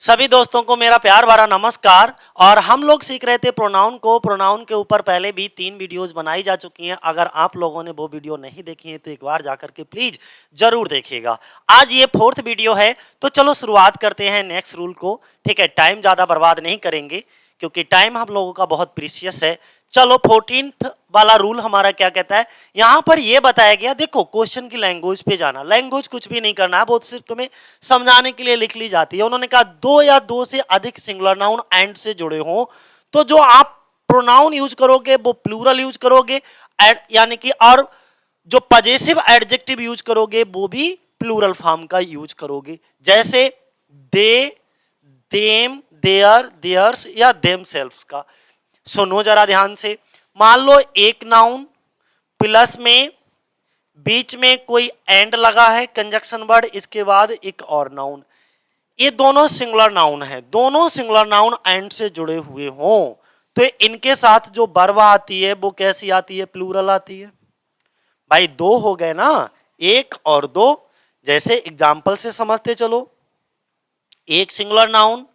सभी दोस्तों को मेरा प्यार भरा नमस्कार। और हम लोग सीख रहे थे प्रोनाउन को। प्रोनाउन के ऊपर पहले भी 3 वीडियोस बनाई जा चुकी हैं। अगर आप लोगों ने वो वीडियो नहीं देखी है तो एक बार जाकर के प्लीज जरूर देखिएगा। आज ये 4th वीडियो है, तो चलो शुरुआत करते हैं नेक्स्ट रूल को। ठीक है, टाइम ज्यादा बर्बाद नहीं करेंगे क्योंकि टाइम हम लोगों का बहुत प्रीशियस है। चलो 14th वाला रूल हमारा क्या कहता है, यहां पर यह बताया गया, देखो क्वेश्चन की लैंग्वेज पे जाना, लैंग्वेज कुछ भी नहीं करना है, बहुत सिर्फ तुम्हें समझाने के लिए लिख ली जाती है। उन्होंने कहा दो या दो से अधिक सिंगुलर नाउन एंड से जुड़े हों तो जो आप प्रोनाउन यूज करोगे वो प्लूरल यूज करोगे, यानी कि, और जो पजेसिव एडजेक्टिव यूज करोगे वो भी प्लूरल फॉर्म का यूज करोगे, जैसे दे, देम, देयर, देयर्स या देमसेल्व्स का। सुनो जरा ध्यान से, मान लो एक नाउन प्लस में बीच में कोई एंड लगा है कंजक्शन वर्ड, इसके बाद एक और नाउन, ये दोनों सिंगुलर नाउन है, दोनों सिंगुलर नाउन एंड से जुड़े हुए हों तो इनके साथ जो वर्ब आती है वो कैसी आती है, प्लूरल आती है। भाई दो हो गए ना, एक और दो, जैसे एग्जाम्पल से समझते चलो, एक सिंगुलर नाउन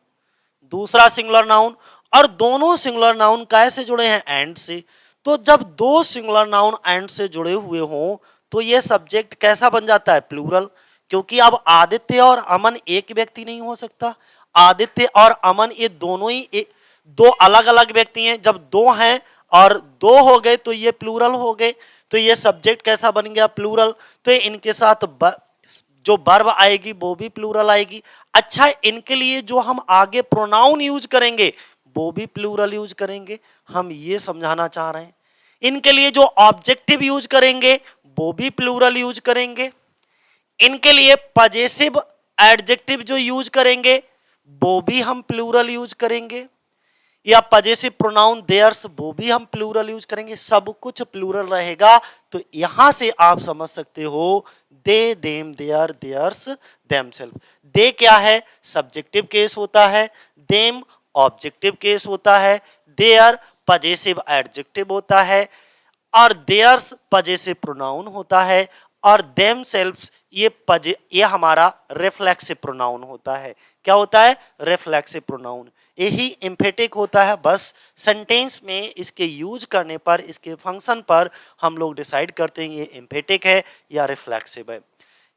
दूसरा सिंगुलर नाउन, और दोनों सिंगुलर नाउन कैसे जुड़े हैं, एंड से। तो जब दो सिंगुलर नाउन एंड से जुड़े हुए हों तो ये सब्जेक्ट कैसा बन जाता है, प्लूरल। क्योंकि अब आदित्य और अमन एक व्यक्ति नहीं हो सकता, आदित्य और अमन ये दोनों ही दो अलग अलग व्यक्ति हैं। जब दो हैं और दो हो गए तो ये प्लूरल हो गए, तो ये सब्जेक्ट कैसा बन गया, प्लूरल। तो इनके साथ जो वर्ब आएगी वो भी प्लूरल आएगी। अच्छा, इनके लिए जो हम आगे प्रोनाउन यूज करेंगे वो भी प्लूरल यूज करेंगे, हम ये समझाना चाह रहे हैं। इनके लिए जो ऑब्जेक्टिव यूज करेंगे वो भी प्लूरल यूज करेंगे। इनके लिए पजेसिव एडजेक्टिव जो यूज करेंगे वो भी हम प्लूरल यूज करेंगे, या पजेसिव प्रोनाउन देयर्स वो भी हम प्लूरल यूज करेंगे, सब कुछ प्लूरल रहेगा। तो यहां से आप समझ सकते हो दे, देम, देयर, देयर्स, देमसेल्फ। दे क्या है, सब्जेक्टिव केस होता है, देम ऑब्जेक्टिव केस होता है, देयर पजेसिव एडजेक्टिव होता है, और देयर्स पजेसिव प्रोनाउन होता है, और देमसेल्व्स ये हमारा रिफ्लेक्सिव प्रोनाउन होता है। क्या होता है, रिफ्लेक्सिव प्रोनाउन। यही एम्फेटिक होता है, बस सेंटेंस में इसके यूज करने पर, इसके फंक्शन पर हम लोग डिसाइड करते हैं ये एम्फेटिक है या रिफ्लेक्सिव है।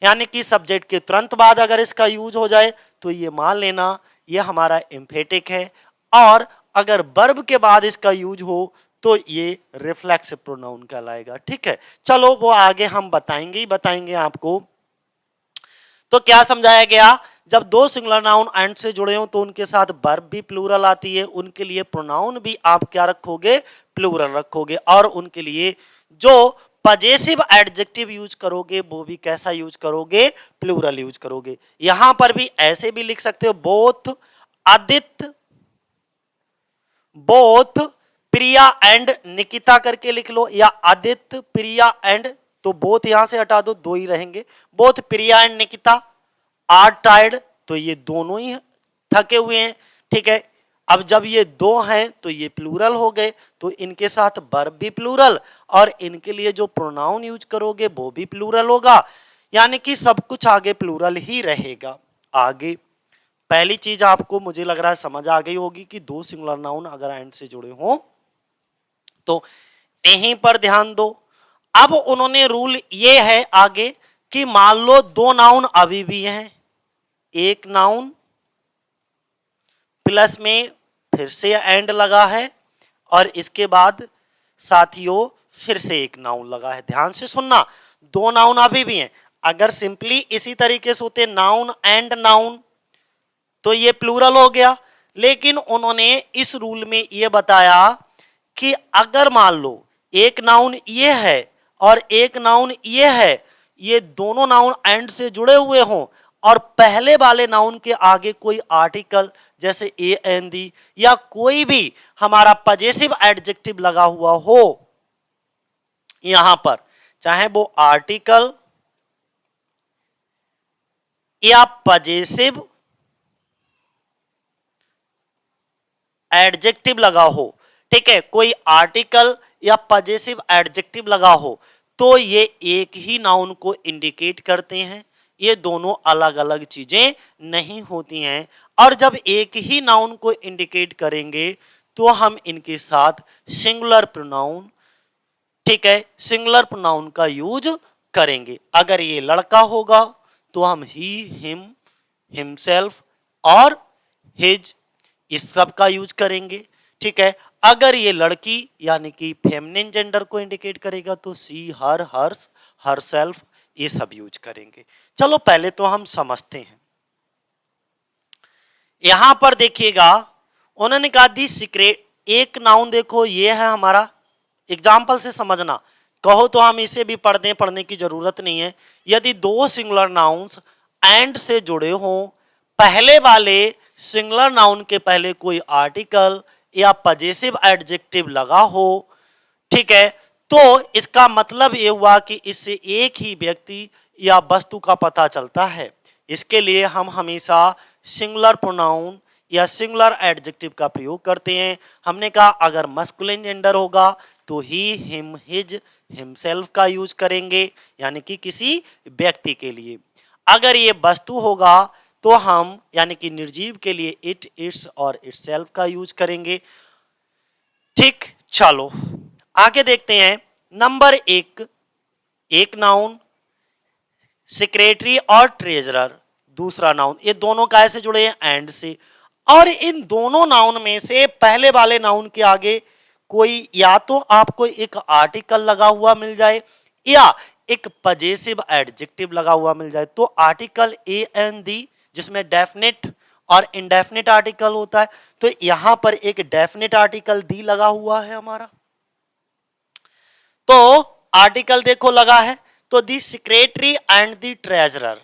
यानी कि सब्जेक्ट के तुरंत बाद अगर इसका यूज हो जाए तो ये मान लेना ये हमारा एम्फेटिक है, और अगर वर्ब के बाद इसका यूज हो तो ये रिफ्लेक्सिव प्रोनाउन कहलाएगा। ठीक है, चलो वो आगे हम बताएंगे ही बताएंगे आपको। तो क्या समझाया गया, जब दो सिंगुलर नाउन एंड से जुड़े हो तो उनके साथ वर्ब भी प्लूरल आती है, उनके लिए प्रोनाउन भी आप क्या रखोगे, प्लूरल रखोगे, और उनके लिए जो पजेसिव एडजेक्टिव यूज करोगे वो भी कैसा यूज करोगे, प्लूरल यूज करोगे। यहां पर भी ऐसे भी लिख सकते हो, both Aditya, both Priya and Nikita करके लिख लो, या आदित्य प्रिया एंड, तो बोथ यहां से हटा दो, दो ही रहेंगे, both Priya and Nikita are tired, तो ये दोनों ही थके हुए हैं। ठीक है, अब जब ये दो हैं तो ये प्लूरल हो गए, तो इनके साथ वर्ब भी प्लूरल, और इनके लिए जो प्रोनाउन यूज करोगे वो भी प्लूरल होगा, यानी कि सब कुछ आगे प्लूरल ही रहेगा। आगे पहली चीज आपको मुझे लग रहा है समझ आ गई होगी कि दो सिंगुलर नाउन अगर एंड से जुड़े हों तो यहीं पर ध्यान दो। अब उन्होंने रूल ये है आगे कि मान लो दो नाउन अभी भी हैं, एक नाउन प्लस में फिर से एंड लगा है, और इसके बाद साथियों फिर से एक नाउन लगा है। ध्यान से सुनना, दो नाउन अभी भी हैं। अगर सिंपली इसी तरीके से होते नाउन एंड नाउन तो ये प्लूरल हो गया, लेकिन उन्होंने इस रूल में ये बताया कि अगर मान लो एक नाउन ये है और एक नाउन ये है, ये दोनों नाउन एंड से जुड़े हुए हों, और पहले वाले नाउन के आगे कोई आर्टिकल जैसे ए एन दी या कोई भी हमारा पजेसिव एडजेक्टिव लगा हुआ हो, यहां पर चाहे वो आर्टिकल या पजेसिव एडजेक्टिव लगा हो, ठीक है, कोई आर्टिकल या पजेसिव एडजेक्टिव लगा हो, तो ये एक ही नाउन को इंडिकेट करते हैं, ये दोनों अलग अलग चीजें नहीं होती हैं। और जब एक ही नाउन को इंडिकेट करेंगे तो हम इनके साथ सिंगुलर प्रोनाउन, ठीक है, सिंगुलर प्रोनाउन का यूज करेंगे। अगर ये लड़का होगा तो हम ही, हिम, हिमसेल्फ और हिज इस सब का यूज करेंगे, ठीक है। अगर ये लड़की यानी कि फेमिनिन जेंडर को इंडिकेट करेगा तो सी, हर, हर्स, हरसेल्फ ये सब यूज करेंगे। चलो पहले तो हम समझते हैं। यहां पर देखिएगा उन्होंने कहा दी सीक्रेट, एक नाउन देखो ये है हमारा, एग्जाम्पल से समझना, कहो तो हम इसे भी पढ़ने की जरूरत नहीं है। यदि दो सिंगुलर नाउन्स एंड से जुड़े हों, पहले वाले सिंगुलर नाउन के पहले कोई आर्टिकल या पजेसिव एडजेक्टिव लगा हो, ठीक है, तो इसका मतलब ये हुआ कि इससे एक ही व्यक्ति या वस्तु का पता चलता है। इसके लिए हम हमेशा सिंगुलर प्रोनाउन या सिंगुलर एडजेक्टिव का प्रयोग करते हैं। हमने कहा अगर मस्कुलिन जेंडर होगा तो ही, हिम, हिज, हिमसेल्फ का यूज करेंगे यानी कि किसी व्यक्ति के लिए। अगर ये वस्तु होगा तो हम यानी कि निर्जीव के लिए इट, इट्स और इटसेल्फ का यूज करेंगे। ठीक, चलो आगे देखते हैं। नंबर एक नाउन सेक्रेटरी और ट्रेजरर, दूसरा नाउन, ये दोनों कैसे जुड़े हैं? एंड से। और इन दोनों नाउन में से पहले वाले नाउन के आगे कोई या तो आपको एक आर्टिकल लगा हुआ मिल जाए या एक पजेसिव एडजेक्टिव लगा हुआ मिल जाए। तो आर्टिकल ए एन दी जिसमें डेफिनेट और इंडेफिनेट आर्टिकल होता है, तो यहां पर एक डेफिनेट आर्टिकल दी लगा हुआ है हमारा। तो आर्टिकल देखो लगा है, तो दी सेक्रेटरी एंड दी ट्रेजरर।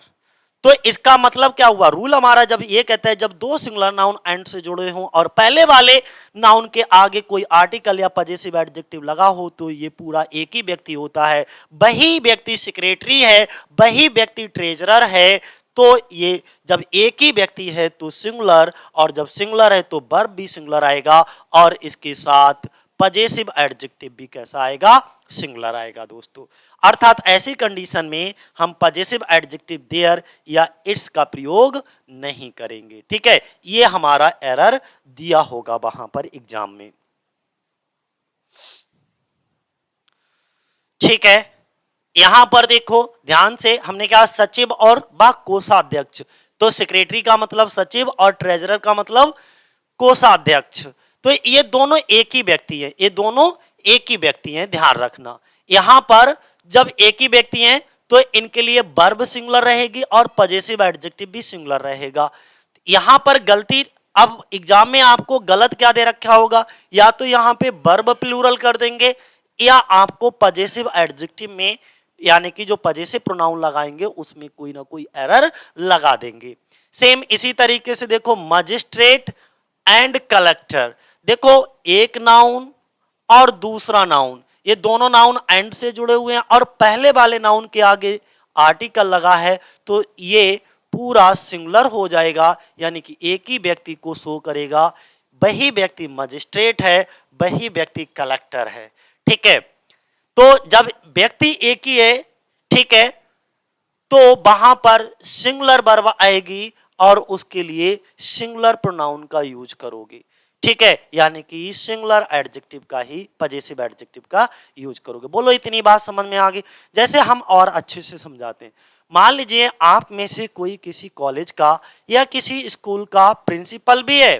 तो इसका मतलब क्या हुआ? रूल हमारा जब ये कहता है जब दो सिंगुलर नाउन एंड से जुड़े हों और पहले वाले नाउन के आगे कोई आर्टिकल या पजेसिव एडजेक्टिव लगा हो तो ये पूरा एक ही व्यक्ति होता है। वही व्यक्ति सेक्रेटरी है, वही व्यक्ति ट्रेजरर है। तो ये जब एक ही व्यक्ति है तो सिंगुलर, और जब सिंगुलर है तो वर्ब भी सिंगुलर आएगा और इसके साथ पजेसिव एडजेक्टिव भी कैसा आएगा? सिंगुलर आएगा दोस्तों। अर्थात ऐसी कंडीशन में हम पजेसिव एडजेक्टिव देयर या इट्स का प्रयोग नहीं करेंगे। ठीक है, ये हमारा एरर दिया होगा वहां पर एग्जाम में। ठीक है, यहां पर देखो ध्यान से, हमने कहा सचिव और कोषाध्यक्ष। तो सेक्रेटरी का मतलब सचिव और ट्रेजरर का मतलब कोषाध्यक्ष। तो ये दोनों एक ही व्यक्ति है, ये दोनों एक ही व्यक्ति हैं, ध्यान रखना। यहां पर जब एक ही व्यक्ति हैं तो इनके लिए वर्ब सिंगुलर रहेगी और पजेसिव एडजेक्टिव भी सिंगुलर रहेगा। यहां पर गलती, अब एग्जाम में आपको गलत क्या दे रखा होगा? या तो यहां पे वर्ब प्लूरल कर देंगे या आपको पजेसिव एडजेक्टिव में यानी कि जो पजेसिव प्रोनाउन लगाएंगे उसमें कोई ना कोई एरर लगा देंगे। सेम इसी तरीके से देखो मजिस्ट्रेट एंड कलेक्टर। देखो एक नाउन और दूसरा नाउन, ये दोनों नाउन एंड से जुड़े हुए हैं और पहले वाले नाउन के आगे आर्टिकल लगा है तो ये पूरा सिंगुलर हो जाएगा यानी कि एक ही व्यक्ति को शो करेगा। वही व्यक्ति मजिस्ट्रेट है, वही व्यक्ति कलेक्टर है। ठीक है, तो जब व्यक्ति एक ही है, ठीक है, तो वहां पर सिंगुलर वर्ब आएगी और उसके लिए सिंगुलर प्रोनाउन का यूज करोगे। ठीक है, यानी कि सिंगुलर एडजेक्टिव का ही, पजेसिव एडजेक्टिव का यूज करोगे। बोलो इतनी बात समझ में आ गई? जैसे हम और अच्छे से समझाते हैं। मान लीजिए आप में से कोई किसी कॉलेज का या किसी स्कूल का प्रिंसिपल भी है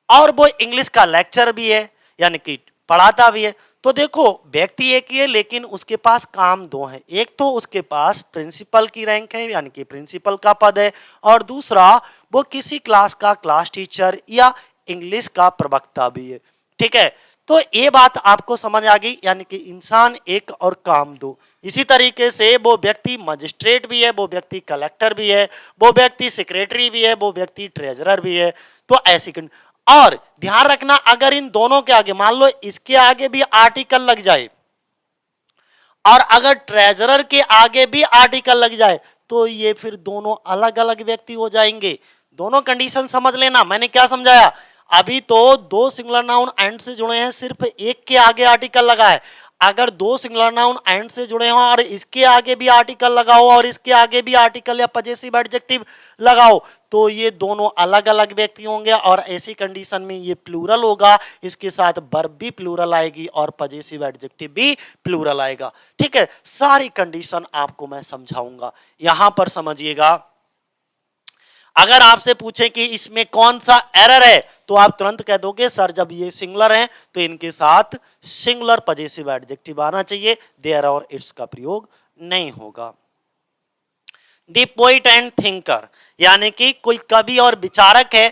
और वो इंग्लिश का लेक्चर भी है यानी कि पढ़ाता भी है। तो देखो व्यक्ति एक ही है लेकिन उसके पास काम दो है। एक तो उसके पास प्रिंसिपल की रैंक है यानी कि प्रिंसिपल का पद है, और दूसरा वो किसी क्लास का क्लास टीचर या इंग्लिश का प्रवक्ता भी है। ठीक है, तो ये बात आपको समझ आ गई, यानी कि इंसान एक और काम दो। इसी तरीके से वो व्यक्ति मजिस्ट्रेट भी है, वो व्यक्ति कलेक्टर भी है, वो व्यक्ति सेक्रेटरी भी है, वो व्यक्ति ट्रेजरर भी है। तो ऐसी और ध्यान रखना अगर इन दोनों के आगे, मान लो इसके आगे भी आर्टिकल लग जाए और अगर ट्रेजरर के आगे भी आर्टिकल लग जाए तो ये फिर दोनों अलग अलग व्यक्ति हो जाएंगे। दोनों कंडीशन समझ लेना। मैंने क्या समझाया? अभी तो दो सिंगुलर नाउन एंड से जुड़े हैं, सिर्फ एक के आगे आर्टिकल लगा है। अगर दो सिंगुलर नाउन एंड से जुड़े हों और इसके आगे भी आर्टिकल लगाओ और इसके आगे भी आर्टिकल या पजेसिव एडजेक्टिव लगाओ तो ये दोनों अलग अलग व्यक्ति होंगे और ऐसी कंडीशन में ये प्लूरल होगा, इसके साथ वर्ब भी प्लूरल आएगी और पजेसिव एडजेक्टिव भी प्लूरल आएगा। ठीक है, सारी कंडीशन आपको मैं समझाऊंगा, यहां पर समझिएगा। अगर आपसे पूछे कि इसमें कौन सा एरर है तो आप तुरंत कह दोगे सर जब ये सिंगुलर है तो इनके साथ सिंगुलर पजेसिव एडजेक्टिव आना चाहिए, देयर और इट्स का प्रयोग नहीं होगा। द पोइट एंड थिंकर, यानी कि कोई कवि और विचारक है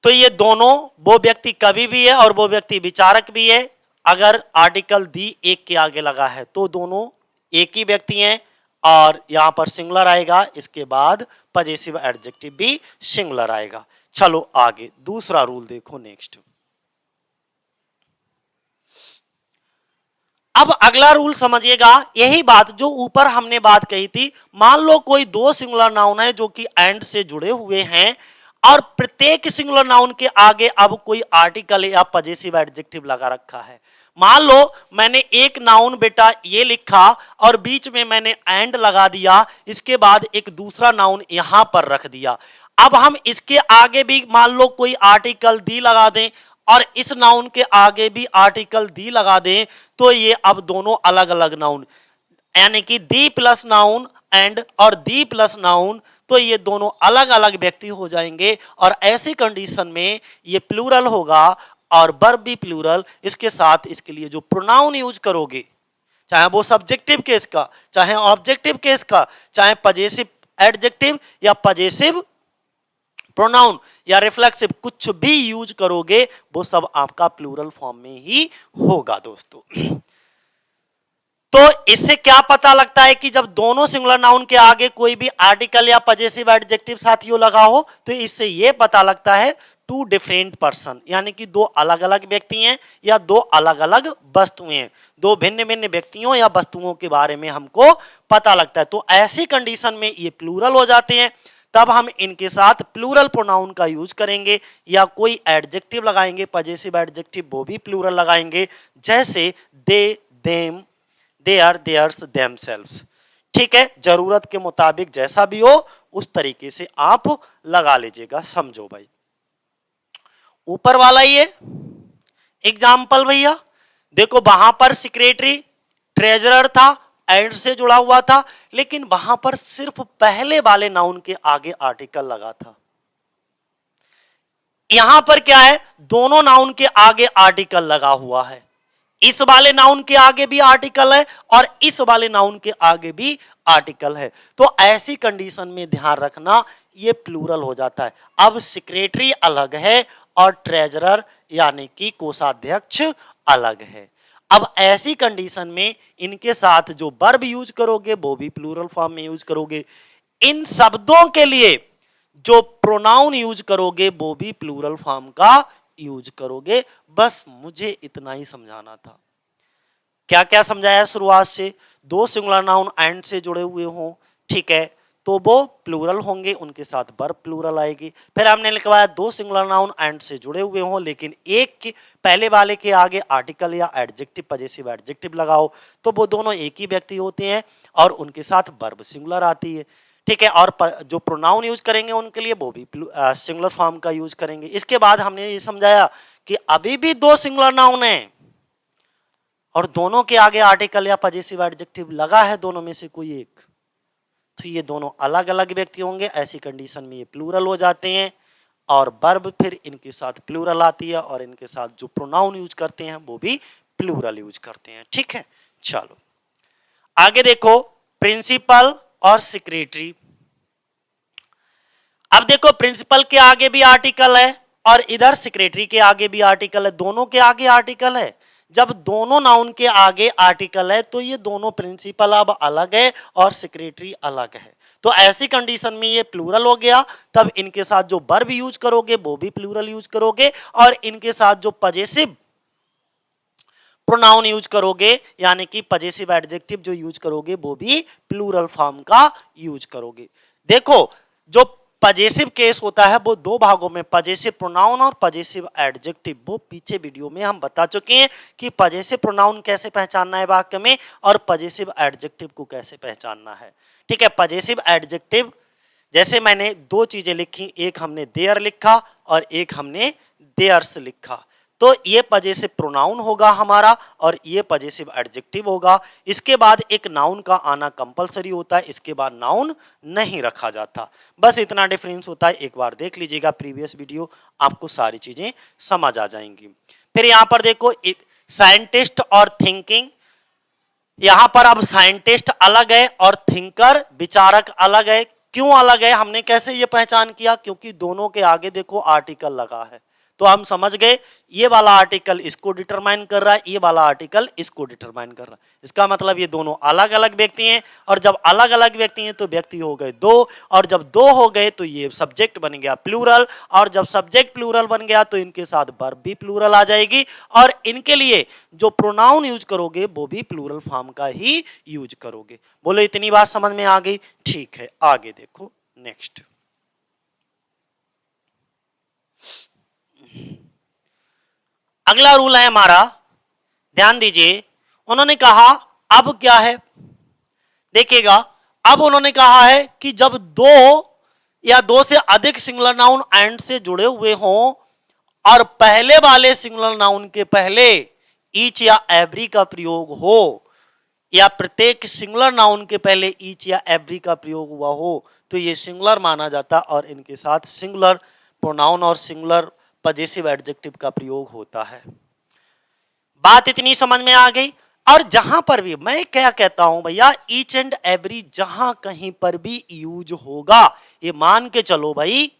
तो ये दोनों, वो व्यक्ति कवि भी है और वो व्यक्ति विचारक भी है। अगर आर्टिकल दी एक के आगे लगा है तो दोनों एक ही व्यक्ति हैं और यहां पर सिंगुलर आएगा, इसके बाद पजेसिव एडजेक्टिव भी सिंगुलर आएगा। चलो आगे दूसरा रूल देखो नेक्स्ट। अब अगला रूल समझिएगा, यही बात जो ऊपर हमने बात कही थी। मान लो कोई दो सिंगुलर नाउन है जो कि एंड से जुड़े हुए हैं और प्रत्येक सिंगुलर नाउन के आगे अब कोई आर्टिकल या पजेसिव एडजेक्टिव लगा रखा है। मान लो मैंने एक नाउन बेटा ये लिखा और बीच में मैंने एंड लगा दिया, इसके बाद एक दूसरा नाउन यहां पर रख दिया। अब हम इसके आगे भी मान लो कोई आर्टिकल दी लगा दें और इस नाउन के आगे भी आर्टिकल दी लगा दें तो ये अब दोनों अलग अलग नाउन, यानी कि दी प्लस नाउन एंड और दी प्लस नाउन, तो ये दोनों अलग अलग व्यक्ति हो जाएंगे और ऐसी कंडीशन में ये प्लूरल होगा और वर्ब भी प्लूरल। इसके साथ इसके लिए जो प्रोनाउन यूज करोगे, चाहे वो सब्जेक्टिव केस का, चाहे ऑब्जेक्टिव केस का, चाहे पजेसिव एडजेक्टिव या पजेसिव प्रोनाउन या रिफ्लेक्सिव, कुछ भी यूज करोगे वो सब आपका प्लूरल फॉर्म में ही होगा दोस्तों। तो इससे क्या पता लगता है कि जब दोनों सिंगुलर नाउन के आगे कोई भी आर्टिकल या पजेसिव एडजेक्टिव साथियों लगा हो तो इससे यह पता लगता है टू डिफरेंट पर्सन, यानी कि दो अलग अलग व्यक्ति हैं या दो अलग अलग वस्तुएं हैं, दो भिन्न भिन्न व्यक्तियों या वस्तुओं के बारे में हमको पता लगता है। तो ऐसी कंडीशन में ये प्लूरल हो जाते हैं, तब हम इनके साथ प्लूरल प्रोनाउन का यूज करेंगे या कोई एडजेक्टिव लगाएंगे पजेसिव एडजेक्टिव, वो भी प्लूरल लगाएंगे, जैसे दे, देम, देयर, देयर्स, देमसेल्व्स। ठीक है, जरूरत के मुताबिक जैसा भी हो उस तरीके से आप लगा लीजिएगा। समझो भाई, ऊपर वाला ये एग्जाम्पल भैया देखो, वहां पर सेक्रेटरी ट्रेजरर था, एंड से जुड़ा हुआ था, लेकिन वहां पर सिर्फ पहले वाले नाउन के आगे आर्टिकल लगा था। यहां पर क्या है, दोनों नाउन के आगे आर्टिकल लगा हुआ है, इस वाले नाउन के आगे भी आर्टिकल है और इस वाले नाउन के आगे भी आर्टिकल है। तो ऐसी कंडीशन में ध्यान रखना ये प्लूरल हो जाता है। अब सेक्रेटरी अलग है और ट्रेजरर यानी कि कोषाध्यक्ष अलग है। अब ऐसी कंडीशन में इनके साथ जो वर्ब यूज करोगे वो भी प्लूरल फॉर्म में यूज करोगे, इन शब्दों के लिए जो प्रोनाउन यूज करोगे वो भी प्लूरल फॉर्म का यूज करोगे। बस मुझे इतना ही समझाना था। क्या क्या समझाया शुरुआत से, दो सिंगुलर नाउन एंड से जुड़े हुए हों, ठीक है, तो वो प्लूरल होंगे, उनके साथ वर्ब प्लूरल आएगी। फिर हमने लिखवाया दो सिंगुलर नाउन एंड से जुड़े हुए हों लेकिन एक के पहले वाले के आगे आर्टिकल या एडजेक्टिव पजेसिव एडजेक्टिव लगाओ तो वो दोनों एक ही व्यक्ति होते हैं और उनके साथ वर्ब सिंगुलर आती है। ठीक है, और जो प्रोनाउन यूज करेंगे उनके लिए वो भी सिंगुलर फॉर्म का यूज करेंगे। इसके बाद हमने ये समझाया कि अभी भी दो सिंगुलर नाउन है और दोनों के आगे आर्टिकल या पजेसिव एडजेक्टिव लगा है, दोनों में से कोई एक, तो ये दोनों अलग अलग व्यक्ति होंगे। ऐसी कंडीशन में ये प्लूरल हो जाते हैं और वर्ब फिर इनके साथ प्लूरल आती है और इनके साथ जो प्रोनाउन यूज करते हैं वो भी प्लूरल यूज करते हैं। ठीक है, चलो आगे देखो, प्रिंसिपल और सेक्रेटरी। अब देखो, प्रिंसिपल के आगे भी आर्टिकल है और इधर सेक्रेटरी के आगे भी आर्टिकल है, दोनों के आगे आर्टिकल है। जब दोनों नाउन के आगे आर्टिकल है तो ये दोनों प्रिंसिपल अब अलग है और सेक्रेटरी अलग है। तो ऐसी कंडीशन में ये प्लूरल हो गया, तब इनके साथ जो वर्ब यूज करोगे वो भी प्लूरल यूज करोगे और इनके साथ जो पजेसिव प्रोनाउन यूज करोगे यानी कि पजेसिव एडजेक्टिव जो यूज करोगे वो भी प्लूरल फॉर्म का यूज करोगे। देखो, जो पजेसिव केस होता है वो दो भागों में, पजेसिव प्रोनाउन और पजेसिव एडजेक्टिव। वो पीछे वीडियो में हम बता चुके हैं कि पजेसिव प्रोनाउन कैसे पहचानना है वाक्य में और पजेसिव एडजेक्टिव को कैसे पहचानना है। ठीक है, पजेसिव एडजेक्टिव जैसे मैंने दो चीजें लिखी, एक हमने देयर लिखा और एक हमने देयर्स लिखा, तो ये पजेसिव प्रोनाउन होगा हमारा और ये पजेसिव एडजेक्टिव होगा। इसके बाद एक नाउन का आना कंपलसरी होता है, इसके बाद नाउन नहीं रखा जाता। बस इतना डिफरेंस होता है, एक बार देख लीजिएगा प्रीवियस वीडियो, आपको सारी चीजें समझ आ जाएंगी। फिर यहां पर देखो साइंटिस्ट और थिंकिंग, यहां पर अब साइंटिस्ट अलग है और थिंकर विचारक अलग है। क्यों अलग है, हमने कैसे ये पहचान किया, क्योंकि दोनों के आगे देखो आर्टिकल लगा है, तो हम समझ गए ये वाला आर्टिकल इसको डिटरमाइन कर रहा है, ये वाला आर्टिकल इसको डिटरमाइन कर रहा है। इसका मतलब ये दोनों अलग अलग व्यक्ति हैं, और जब अलग अलग व्यक्ति हैं तो व्यक्ति हो गए दो, और जब दो हो गए तो ये सब्जेक्ट बन गया प्लूरल, और जब सब्जेक्ट प्लूरल बन गया तो इनके साथ वर्ब भी प्लूरल आ जाएगी, और इनके लिए जो प्रोनाउन यूज करोगे वो भी प्लूरल फॉर्म का ही यूज करोगे। बोलो इतनी बात समझ में आ गई? ठीक है, आगे देखो नेक्स्ट। अगला रूल है हमारा, ध्यान दीजिए, उन्होंने कहा अब क्या है, देखिएगा, अब उन्होंने कहा है कि जब दो या दो से अधिक सिंगुलर नाउन एंड से जुड़े हुए हों और पहले वाले सिंगुलर नाउन के पहले ईच या एवरी का प्रयोग हो, या प्रत्येक सिंगुलर नाउन के पहले ईच या एवरी का प्रयोग हुआ हो, तो ये सिंगुलर माना जाता और इनके साथ सिंगुलर प्रोनाउन और सिंगुलर पजेसिव एडजेक्टिव का प्रयोग होता है। बात इतनी समझ में आ गई। और जहां पर भी मैं क्या कहता हूं भैया, ईच एंड एवरी जहां कहीं पर भी यूज होगा, ये मान के चलो भाई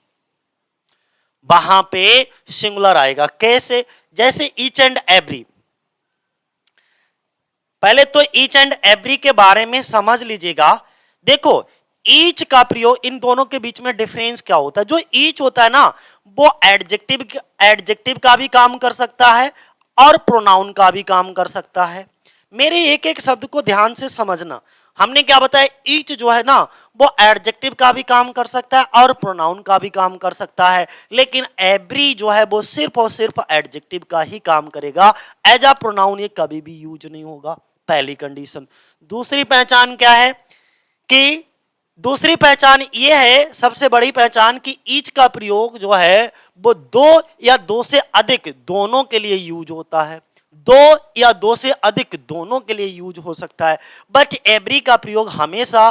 वहां पे सिंगुलर आएगा। कैसे? जैसे ईच एंड एवरी, पहले तो ईच एंड एवरी के बारे में समझ लीजिएगा। देखो ईच का प्रयोग, इन दोनों के बीच में डिफरेंस क्या होता है, जो ईच होता है ना वो एडजेक्टिव का भी काम कर सकता है और प्रोनाउन का भी काम कर सकता है। मेरे एक एक शब्द को ध्यान से समझना, हमने क्या बताया, ईच जो है ना वो एडजेक्टिव का भी काम कर सकता है और प्रोनाउन का भी काम कर सकता है, लेकिन एवरी जो है वो सिर्फ और सिर्फ एडजेक्टिव का ही काम करेगा, एज अ प्रोनाउन ये कभी भी यूज नहीं होगा, पहली कंडीशन। दूसरी पहचान क्या है कि दूसरी पहचान ये है, सबसे बड़ी पहचान, कि ईच का प्रयोग जो है वो दो या दो से अधिक दोनों के लिए यूज होता है, दो या दो से अधिक दोनों के लिए यूज हो सकता है, बट एवरी का प्रयोग हमेशा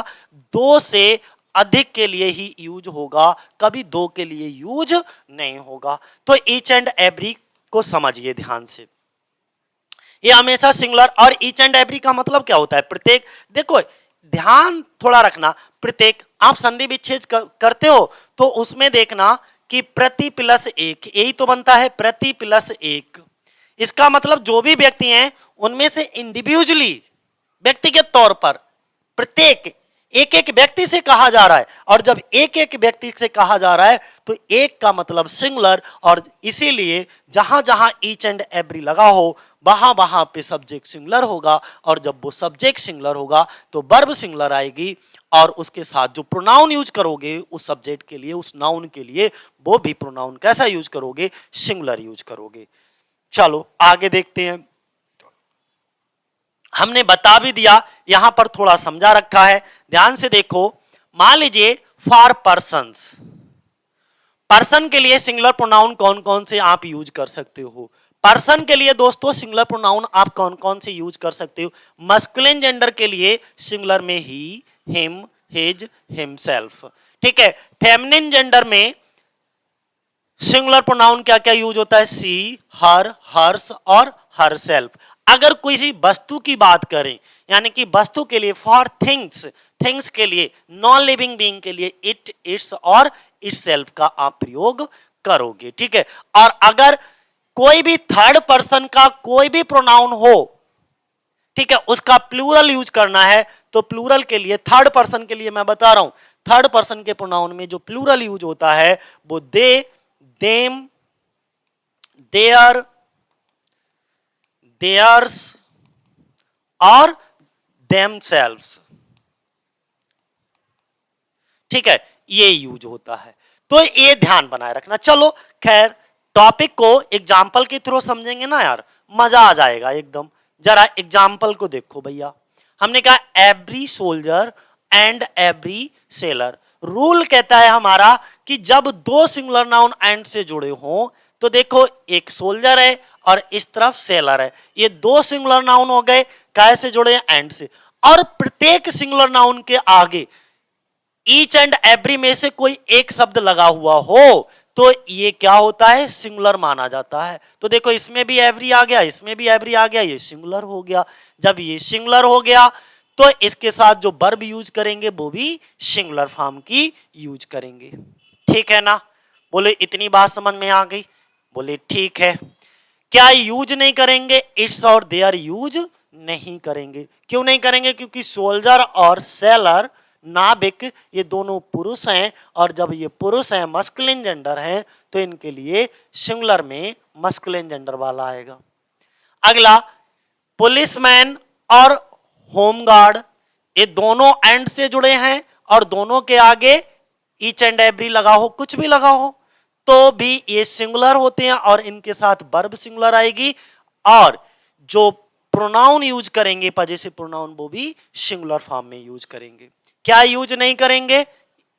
दो से अधिक के लिए ही यूज होगा, कभी दो के लिए यूज नहीं होगा। तो ईच एंड एवरी को समझिए ध्यान से, ये हमेशा सिंगुलर। और ईच एंड एवरी का मतलब क्या होता है, प्रत्येक, देखो ध्यान थोड़ा रखना, प्रत्येक आप संधि विच्छेद करते हो तो उसमें देखना कि प्रति प्लस एक, यही तो बनता है प्रति प्लस एक। इसका मतलब जो भी व्यक्ति हैं उनमें से इंडिविजुअली, व्यक्तिगत तौर पर प्रत्येक एक एक व्यक्ति से कहा जा रहा है, और जब एक एक व्यक्ति से कहा जा रहा है तो एक का मतलब सिंगुलर, और इसीलिए जहां जहां ईच एंड एवरी लगा हो वहां वहां पे सब्जेक्ट सिंगुलर होगा, और जब वो सब्जेक्ट सिंगुलर होगा तो वर्ब सिंगुलर आएगी, और उसके साथ जो प्रोनाउन यूज करोगे उस सब्जेक्ट के लिए, उस नाउन के लिए, वो भी प्रोनाउन कैसा यूज करोगे, सिंगुलर यूज करोगे। चलो आगे देखते हैं, हमने बता भी दिया, यहां पर थोड़ा समझा रखा है, ध्यान से देखो। मान लीजिए फॉर पर्सन्स, पर्सन के लिए सिंगुलर प्रोनाउन कौन कौन से आप यूज कर सकते हो। पर्सन के लिए दोस्तों सिंगुलर प्रोनाउन आप कौन कौन से यूज कर सकते हो। मस्कुलिन जेंडर के लिए सिंगुलर में ही, हिम, हिज, हिमसेल्फ, ठीक है। फेमिनिन जेंडर में सिंगुलर प्रोनाउन क्या क्या यूज होता है, सी, हर, हर्स और हरसेल्फ। अगर किसी वस्तु की बात करें, यानी कि वस्तु के लिए फॉर थिंग्स, थिंग्स के लिए, नॉन लिविंग बीइंग के लिए इट, इट्स और इटसेल्फ का आप प्रयोग करोगे, ठीक है। और अगर कोई भी थर्ड पर्सन का कोई भी प्रोनाउन हो, ठीक है, उसका प्लूरल यूज करना है तो प्लूरल के लिए, थर्ड पर्सन के लिए मैं बता रहा हूं, थर्ड पर्सन के प्रोनाउन में जो प्लूरल यूज होता है वो दे, देम, देयर, देयर्स और देमसेल्व्स, ठीक है। ये यूज होता है। तो ये ध्यान बनाए रखना। चलो खैर टॉपिक को एग्जाम्पल के थ्रू समझेंगे ना यार, मजा आ जाएगा एकदम। जरा एग्जाम्पल को देखो भैया। हमने कहा every soldier and every seller. Rule कहता है हमारा कि जब दो सिंगुलर नाउन एंड से जुड़े हों, तो देखो एक सोल्जर है और इस तरफ सेलर है, ये दो सिंगुलर नाउन हो गए, काय से जुड़े? एंड से। और प्रत्येक सिंगुलर नाउन के आगे ईच एंड एवरी में से कोई एक शब्द लगा हुआ हो तो ये क्या होता है? सिंगुलर माना जाता है। तो देखो इसमें भी एवरी आ गया, इसमें भी एवरी आ गया, ये सिंगुलर हो गया। जब ये सिंगुलर हो गया तो इसके साथ जो वर्ब यूज करेंगे वो भी सिंगुलर फॉर्म की यूज करेंगे। ठीक है ना? बोले इतनी बात समझ में आ गई? बोले ठीक है। क्या यूज नहीं करेंगे? इट्स और देयर यूज नहीं करेंगे। क्यों नहीं करेंगे? क्योंकि सोल्जर और सेलर, नाविक, ये दोनों पुरुष हैं और जब ये पुरुष हैं, मस्कुलिन जेंडर हैं, तो इनके लिए सिंगुलर में मस्कुलिन जेंडर वाला आएगा। अगला पुलिसमैन और होमगार्ड, ये दोनों एंड से जुड़े हैं और दोनों के आगे ईच एंड एवरी लगा हो, कुछ भी लगा हो, तो भी ये सिंगुलर होते हैं और इनके साथ वर्ब सिंगुलर आएगी। और जो प्रोनाउन यूज करेंगे पजेसिव प्रोनाउन, वो भी सिंगुलर फॉर्म में यूज करेंगे। क्या यूज नहीं करेंगे?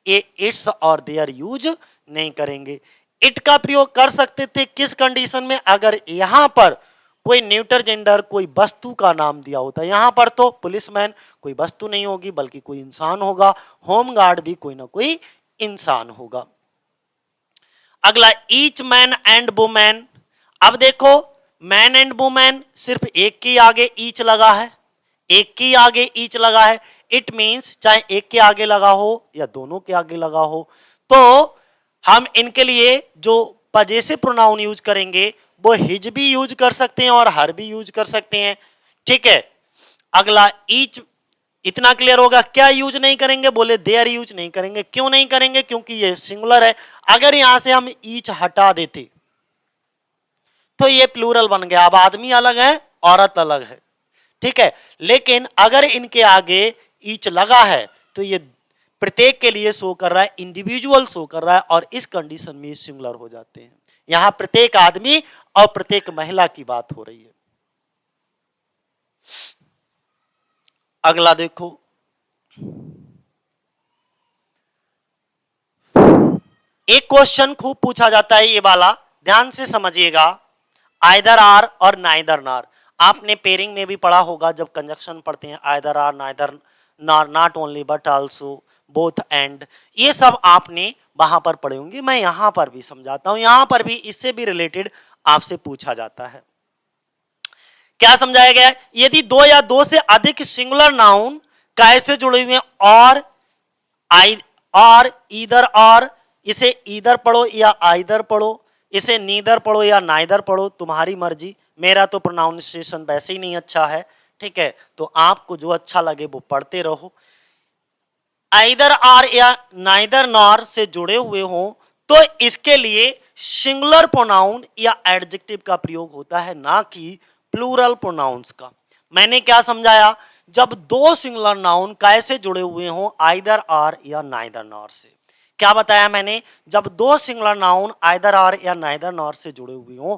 ये इट्स और देयर यूज नहीं करेंगे। इट का प्रयोग कर सकते थे किस कंडीशन में? अगर यहां पर कोई न्यूटर जेंडर, कोई वस्तु का नाम दिया होता है। यहां पर तो पुलिसमैन कोई वस्तु नहीं होगी बल्कि कोई इंसान होगा, होमगार्ड भी कोई ना कोई इंसान होगा। अगला ईच मैन एंड वुमेन। अब देखो मैन एंड वुमेन सिर्फ एक के आगे ईच लगा है, एक के आगे ईच लगा है। इट मींस चाहे एक के आगे लगा हो या दोनों के आगे लगा हो, तो हम इनके लिए जो पजेसिव प्रोनाउन यूज करेंगे वो हिज भी यूज कर सकते हैं और हर भी यूज कर सकते हैं। ठीक है। अगला ईच, इतना क्लियर होगा। क्या यूज नहीं करेंगे? बोले देयर यूज नहीं करेंगे। क्यों नहीं करेंगे? क्योंकि ये सिंगुलर है। अगर यहां से हम ईच हटा देते तो ये प्लूरल बन गया। अब आदमी अलग है, औरत अलग है। ठीक है। लेकिन अगर इनके आगे ईच लगा है तो ये प्रत्येक के लिए शो कर रहा है, इंडिविजुअल शो कर रहा है और इस कंडीशन में सिंगुलर हो जाते हैं। यहां प्रत्येक आदमी और प्रत्येक महिला की बात हो रही है। अगला देखो, एक क्वेश्चन खूब पूछा जाता है, ये वाला ध्यान से समझिएगा। आइदर आर और नाइदर नार। आपने पेयरिंग में भी पढ़ा होगा जब कंजक्शन पढ़ते हैं, आइदर आर, नाइदर नार, not only but also, both and, ये सब आपने वहां पर पढ़े होंगे। मैं यहां पर भी समझाता हूं, यहां पर भी इससे भी रिलेटेड आपसे पूछा जाता है। क्या समझाया गया? यदि दो या दो से अधिक सिंगुलर नाउन कैसे जुड़े हुए और और ईदर और, इसे ईदर पढ़ो या आइदर पढ़ो, इसे नीदर पढ़ो या नाइदर पढ़ो, तुम्हारी मर्जी। मेरा तो प्रोनाउंसिएशन वैसे ही नहीं अच्छा है। ठीक है, तो आपको जो अच्छा लगे वो पढ़ते रहो। आइदर आर या नाइदर नॉर से जुड़े हुए हों तो इसके लिए सिंगुलर प्रोनाउन या एडजेक्टिव का प्रयोग होता है, ना कि प्लूरल प्रोनाउंस का। मैंने क्या समझाया? जब दो सिंगुलर नाउन कैसे जुड़े हुए हों, आइदर आर या नाइदर नॉर से। क्या बताया मैंने? जब दो सिंगुलर नाउन आइदर आर या नाइदर नॉर से जुड़े हुए हों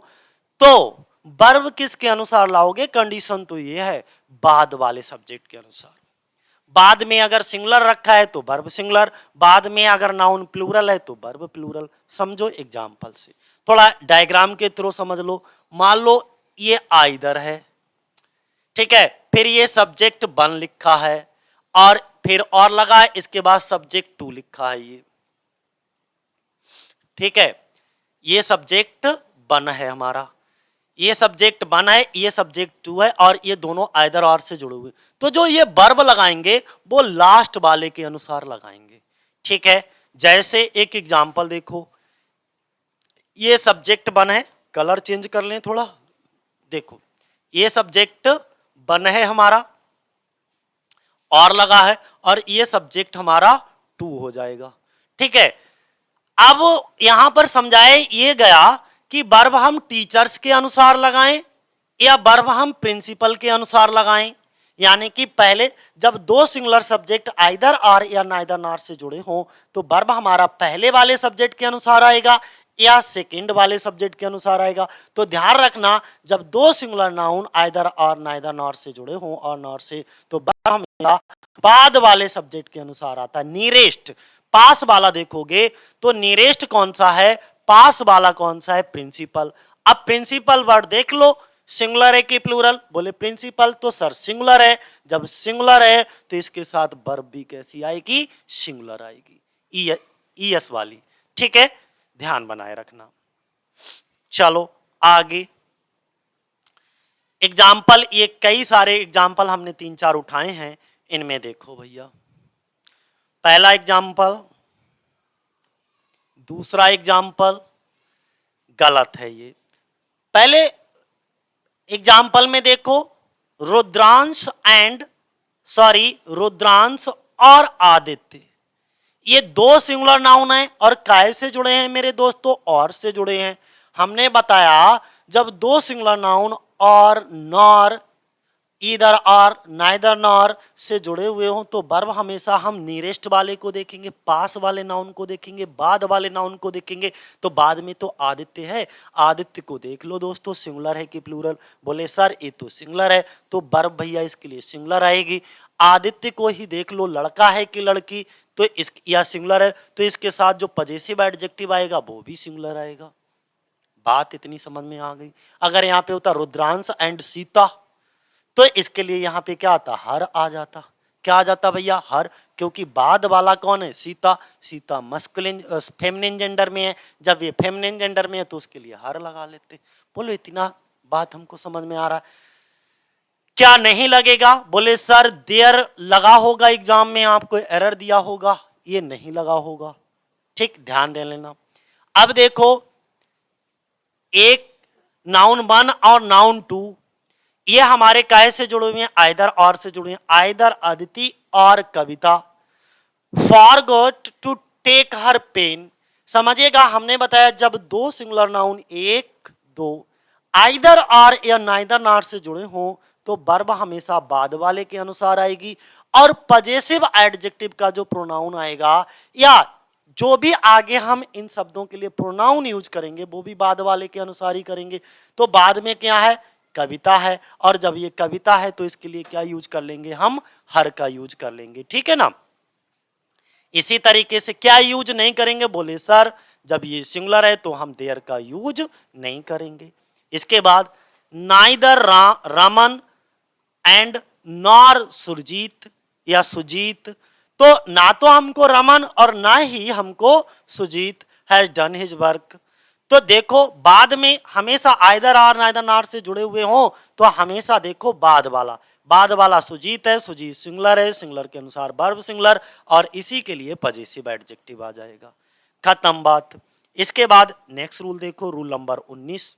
तो वर्ब किसके अनुसार लाओगे? कंडीशन तो ये है बाद वाले सब्जेक्ट के अनुसार। बाद में अगर सिंगुलर रखा है तो वर्ब सिंगुलर, बाद में अगर नाउन प्लूरल है तो वर्ब प्लूरल। समझो एग्जाम्पल से, थोड़ा डायग्राम के थ्रू समझ लो। मान लो ये आइदर है, ठीक है, फिर ये सब्जेक्ट वन लिखा है और फिर और लगा है, इसके बाद सब्जेक्ट टू लिखा है। ये ठीक है, ये सब्जेक्ट वन है हमारा, ये सब्जेक्ट वन है, ये सब्जेक्ट टू है और ये दोनों आइदर और से जुड़े हुए। तो जो ये वर्ब लगाएंगे वो लास्ट वाले के अनुसार लगाएंगे। ठीक है, जैसे एक एग्जांपल देखो, ये सब्जेक्ट वन है, कलर चेंज कर लें थोड़ा। देखो ये सब्जेक्ट वन है हमारा और लगा है और ये सब्जेक्ट हमारा टू हो जाएगा। ठीक है, अब यहां पर समझाया ये गया कि वर्ब हम टीचर्स के अनुसार लगाएं या वर्ब हम प्रिंसिपल के अनुसार लगाएं यानी कि पहले जब दो सिंगुलर सब्जेक्ट आइदर आर या नाइदर नॉर से जुड़े हों तो वर्ब हमारा पहले वाले सब्जेक्ट के अनुसार आएगा या सेकंड वाले सब्जेक्ट के अनुसार आएगा। तो ध्यान रखना, जब दो singular noun either or neither nor से जुड़े हों और नॉर से, तो वर्ब हमेशा बाद वाले सब्जेक्ट के अनुसार आता है। नियरेस्ट, पास वाला देखोगे तो नियरेस्ट कौन सा है, पास वाला कौन सा है, प्रिंसिपल। अब प्रिंसिपल वर्ड देख लो, सिंगुलर है कि प्लूरल, बोले प्रिंसिपल, तो सर सिंगुलर है। जब सिंगुलर है तो इसके साथ वर्ब भी कैसी आएगी, सिंगुलर आएगी, ईएस वाली। ठीक है, ध्यान बनाए रखना। चलो आगे एग्जाम्पल, ये कई सारे एग्जाम्पल हमने 3-4 उठाए हैं, इनमें देखो भैया, पहला एग्जाम्पल, दूसरा एग्जाम्पल गलत है। ये पहले एग्जाम्पल में देखो, रुद्रांश रुद्रांश और आदित्य, ये दो सिंगुलर नाउन है और काय से जुड़े हैं मेरे दोस्तों, और से जुड़े हैं। हमने बताया जब दो सिंगुलर नाउन और नॉर, ईदर और नाइदर नॉर से जुड़े हुए हों तो वर्ब हमेशा हम नियरेस्ट वाले को देखेंगे, पास वाले नाउन को देखेंगे, बाद वाले नाउन को देखेंगे। तो बाद में तो आदित्य है, आदित्य को देख लो दोस्तों, सिंगुलर है कि प्लूरल, बोले सर ये तो सिंगुलर है, तो वर्ब भैया इसके लिए सिंगुलर आएगी। आदित्य को ही देख लो, लड़का है कि लड़की, तो इस या सिंगुलर है, तो इसके साथ जो पजेसिव एडजेक्टिव आएगा वो भी सिंगुलर आएगा। बात इतनी समझ में आ गई। अगर यहाँ पे होता रुद्रांश एंड सीता, तो इसके लिए यहाँ पे क्या आता, हर आ जाता। क्या आ जाता भैया, हर, क्योंकि बाद वाला कौन है, Sita, Sita masculine feminine gender में है, जब ये फेमिनिन जेंडर में है तो उसके लिए हर लगा लेते। बोलो इतना बात हमको समझ में आ रहा है, क्या नहीं लगेगा, बोले सर देयर लगा होगा, एग्जाम में आपको एरर दिया होगा, ये नहीं लगा होगा। ठीक, ध्यान दे लेना। अब देखो, एक नाउन 1 और नाउन 2, ये हमारे काय से जुड़े हुए हैं, आइदर और से जुड़े हैं, आइदर अदिति और Kavita. Forgot to take her pen, समझिएगा हमने बताया जब दो सिंगुलर नाउन 1, 2 आइदर और या नाइदर नॉर से जुड़े हों तो वर्ब हमेशा बाद वाले के अनुसार आएगी, और पजेसिव एडजेक्टिव का जो प्रोनाउन आएगा या जो भी आगे हम इन शब्दों के लिए प्रोनाउन यूज करेंगे वो भी बाद वाले के अनुसार ही करेंगे। तो बाद में क्या है, कविता है, और जब ये कविता है तो इसके लिए क्या यूज कर लेंगे, हम हर का यूज कर लेंगे। ठीक है ना। इसी तरीके से क्या यूज नहीं करेंगे, बोले सर जब ये सिंगुलर है तो हम देयर का यूज नहीं करेंगे। इसके बाद neither Raman and nor Surjeet या सुजीत, तो ना तो हमको रमन और ना ही हमको Sujit has done his work. तो देखो बाद में हमेशा आइदर आर नाइदर नॉर से जुड़े हुए हों तो हमेशा देखो बाद वाला सुजीत है, सुजीत सिंगुलर है, सिंगुलर के अनुसार वर्ब सिंगुलर, और इसी के लिए पजेसिव एडजेक्टिव आ जाएगा। खत्म बात। इसके बाद नेक्स्ट रूल देखो, रूल नंबर 19।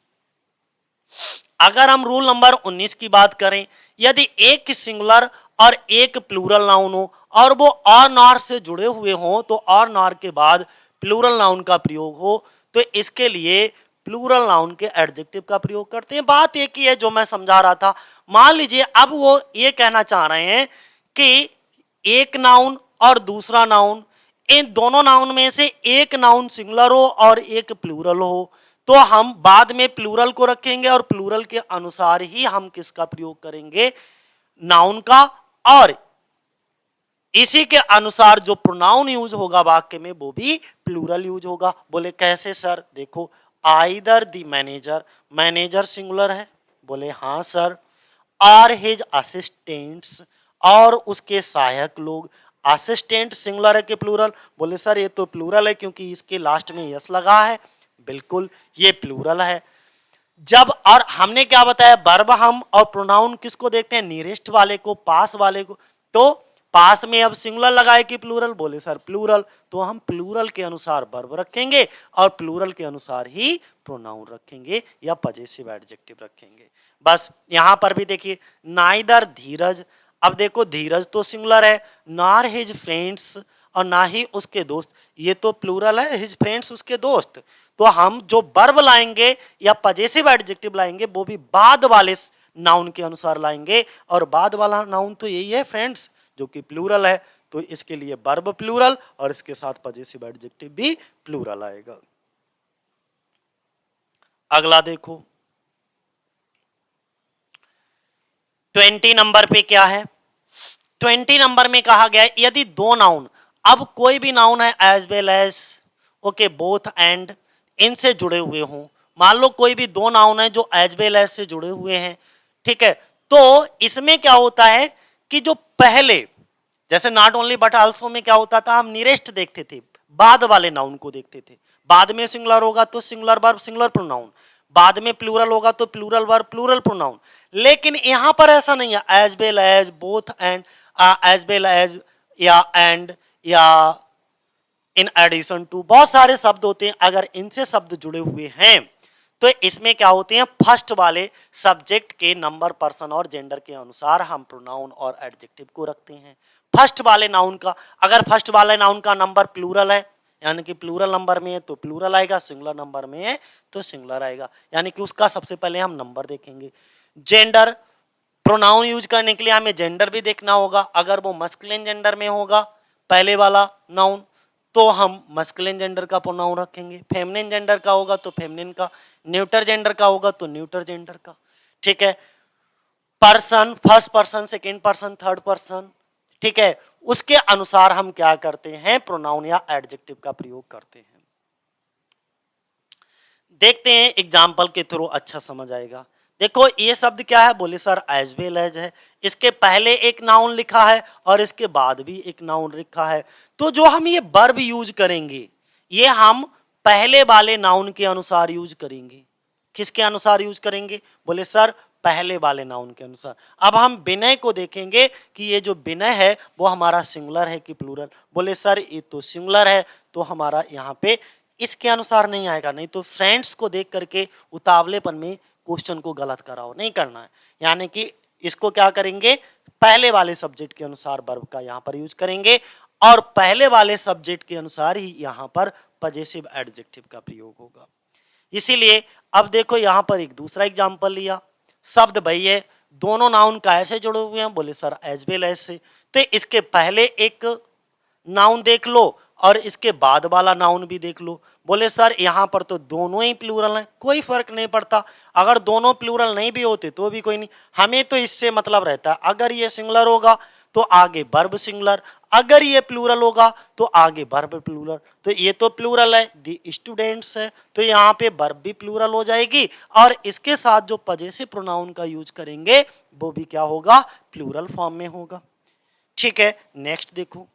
अगर हम रूल नंबर 19 की बात करें, यदि एक सिंगुलर और एक प्लूरल नाउन हो और वो और नॉर से जुड़े हुए हों तो और नॉर के बाद प्लूरल नाउन का प्रयोग हो तो इसके लिए प्लूरल नाउन के एडजेक्टिव का प्रयोग करते हैं। बात एक ही है जो मैं समझा रहा था। मान लीजिए अब वो ये कहना चाह रहे हैं कि एक नाउन और दूसरा नाउन, इन दोनों नाउन में से एक नाउन सिंगुलर हो और एक प्लूरल हो, तो हम बाद में प्लूरल को रखेंगे और प्लूरल के अनुसार ही हम किसका प्रयोग करेंगे, नाउन का, और इसी के अनुसार जो प्रोनाउन यूज होगा वाक्य में वो भी प्लूरल यूज होगा। बोले कैसे सर, देखो either the manager, manager singular है, बोले हाँ सर, और हिज असिस्टेंट्स, और उसके सहायक लोग, असिस्टेंट सिंगुलर है कि प्लूरल, बोले सर ये तो प्लूरल है क्योंकि इसके लास्ट में यस लगा है, बिल्कुल ये प्लूरल है। जब, और हमने क्या बताया, वर्ब हम और प्रोनाउन किसको देखते हैं, नियरेस्ट वाले को, पास वाले को, तो पास में अब सिंगुलर लगाए कि प्लूरल, बोले सर प्लूरल, तो हम प्लूरल के अनुसार वर्ब रखेंगे और प्लूरल के अनुसार ही प्रोनाउन रखेंगे या पजेसिव एडजेक्टिव रखेंगे। बस यहां पर भी देखिए, नाइदर धीरज, अब देखो धीरज तो सिंगुलर है, नॉर हिज फ्रेंड्स, और ना ही उसके दोस्त, ये तो प्लूरल है, हिज फ्रेंड्स उसके दोस्त, तो हम जो वर्ब लाएंगे या पजेसिव एडजेक्टिव लाएंगे वो भी बाद वाले नाउन के अनुसार लाएंगे। और बाद वाला नाउन तो यही है फ्रेंड्स, जो कि प्लूरल है, तो इसके लिए वर्ब प्लूरल और इसके साथ पजेसिव एडजेक्टिव भी प्लूरल आएगा। अगला देखो 20 नंबर पे क्या है। 20 नंबर में कहा गया है यदि दो नाउन, अब कोई भी नाउन है as well as, okay, both and, इनसे जुड़े हुए हों, मान लो कोई भी दो नाउन है जो एज वेल एज से जुड़े हुए हैं, ठीक है, तो इसमें क्या होता है कि जो पहले, जैसे नॉट ओनली बट आल्सो में क्या होता था, हम नियरेस्ट देखते थे, बाद वाले नाउन को देखते थे, बाद में सिंगुलर होगा तो सिंगुलर वर्ब सिंगुलर प्रोनाउन, बाद में प्लूरल होगा तो प्लूरल वर्ब प्लूरल प्रोनाउन। लेकिन यहां पर ऐसा नहीं है, as well as, both and, as well as, या एंड, या इन एडिशन टू, बहुत सारे शब्द होते हैं, अगर इनसे शब्द जुड़े हुए हैं तो इसमें क्या होते हैं, फर्स्ट वाले सब्जेक्ट के नंबर, पर्सन और जेंडर के अनुसार हम प्रोनाउन और एडजेक्टिव को रखते हैं। फर्स्ट वाले नाउन का, अगर फर्स्ट वाले नाउन का नंबर प्लूरल है, यानी कि प्लूरल नंबर में है तो प्लूरल आएगा, सिंगुलर नंबर में है तो सिंगुलर आएगा, यानी कि उसका सबसे पहले हम नंबर देखेंगे। जेंडर, प्रोनाउन यूज करने के लिए हमें जेंडर भी देखना होगा, अगर वो मस्कुलिन जेंडर में होगा पहले वाला नाउन तो हम मस्कुलिन जेंडर का प्रोनाउन रखेंगे, फेमिनिन जेंडर का होगा तो फेमिनिन का, न्यूटर जेंडर का होगा तो न्यूटर जेंडर का, ठीक है। Person, first person, second person, third person, ठीक है, उसके अनुसार हम क्या करते हैं, प्रोनाउन या एडजेक्टिव का प्रयोग करते हैं। देखते हैं एग्जाम्पल के थ्रू, अच्छा समझ आएगा। देखो ये शब्द क्या है, बोले सर एज वेल एज है, इसके पहले एक नाउन लिखा है और इसके बाद भी एक नाउन लिखा है, तो जो हम ये वर्ब यूज करेंगे ये हम पहले वाले नाउन के अनुसार यूज करेंगे। किसके अनुसार यूज करेंगे, बोले सर पहले वाले नाउन के अनुसार। अब हम विनय को देखेंगे कि ये जो विनय है वो हमारा सिंगुलर है कि प्लूरल, बोले सर ये तो सिंगुलर है, तो हमारा यहाँ पे इसके अनुसार नहीं आएगा, नहीं तो फ्रेंड्स को देख करके उतावलेपन में क्वेश्चन को गलत कराओ, नहीं करना है। यानी कि इसको क्या करेंगे, पहले वाले सब्जेक्ट के अनुसार वर्ब का यहाँ पर यूज करेंगे और पहले वाले सब्जेक्ट के अनुसार ही यहाँ पर पजेसिव एडजेक्टिव का प्रयोग होगा। इसीलिए अब देखो यहाँ पर एक दूसरा एग्जाम्पल लिया, शब्द भाई है, दोनों नाउन कैसे जुड़े हुए हैं, बोले सर एज वेल एज से, तो इसके पहले एक नाउन देख लो और इसके बाद वाला नाउन भी देख लो, बोले सर यहाँ पर तो दोनों ही प्लूरल हैं, कोई फर्क नहीं पड़ता, अगर दोनों प्लूरल नहीं भी होते तो भी कोई नहीं, हमें तो इससे मतलब रहता है अगर ये सिंगुलर होगा तो आगे वर्ब सिंगुलर, अगर ये प्लूरल होगा तो आगे वर्ब प्लूरल, तो ये तो प्लूरल है, दी स्टूडेंट्स है, तो यहाँ पे वर्ब भी प्लूरल हो जाएगी और इसके साथ जो पजेसिव प्रोनाउन का यूज करेंगे वो भी क्या होगा, प्लूरल फॉर्म में होगा। ठीक है, नेक्स्ट देखो,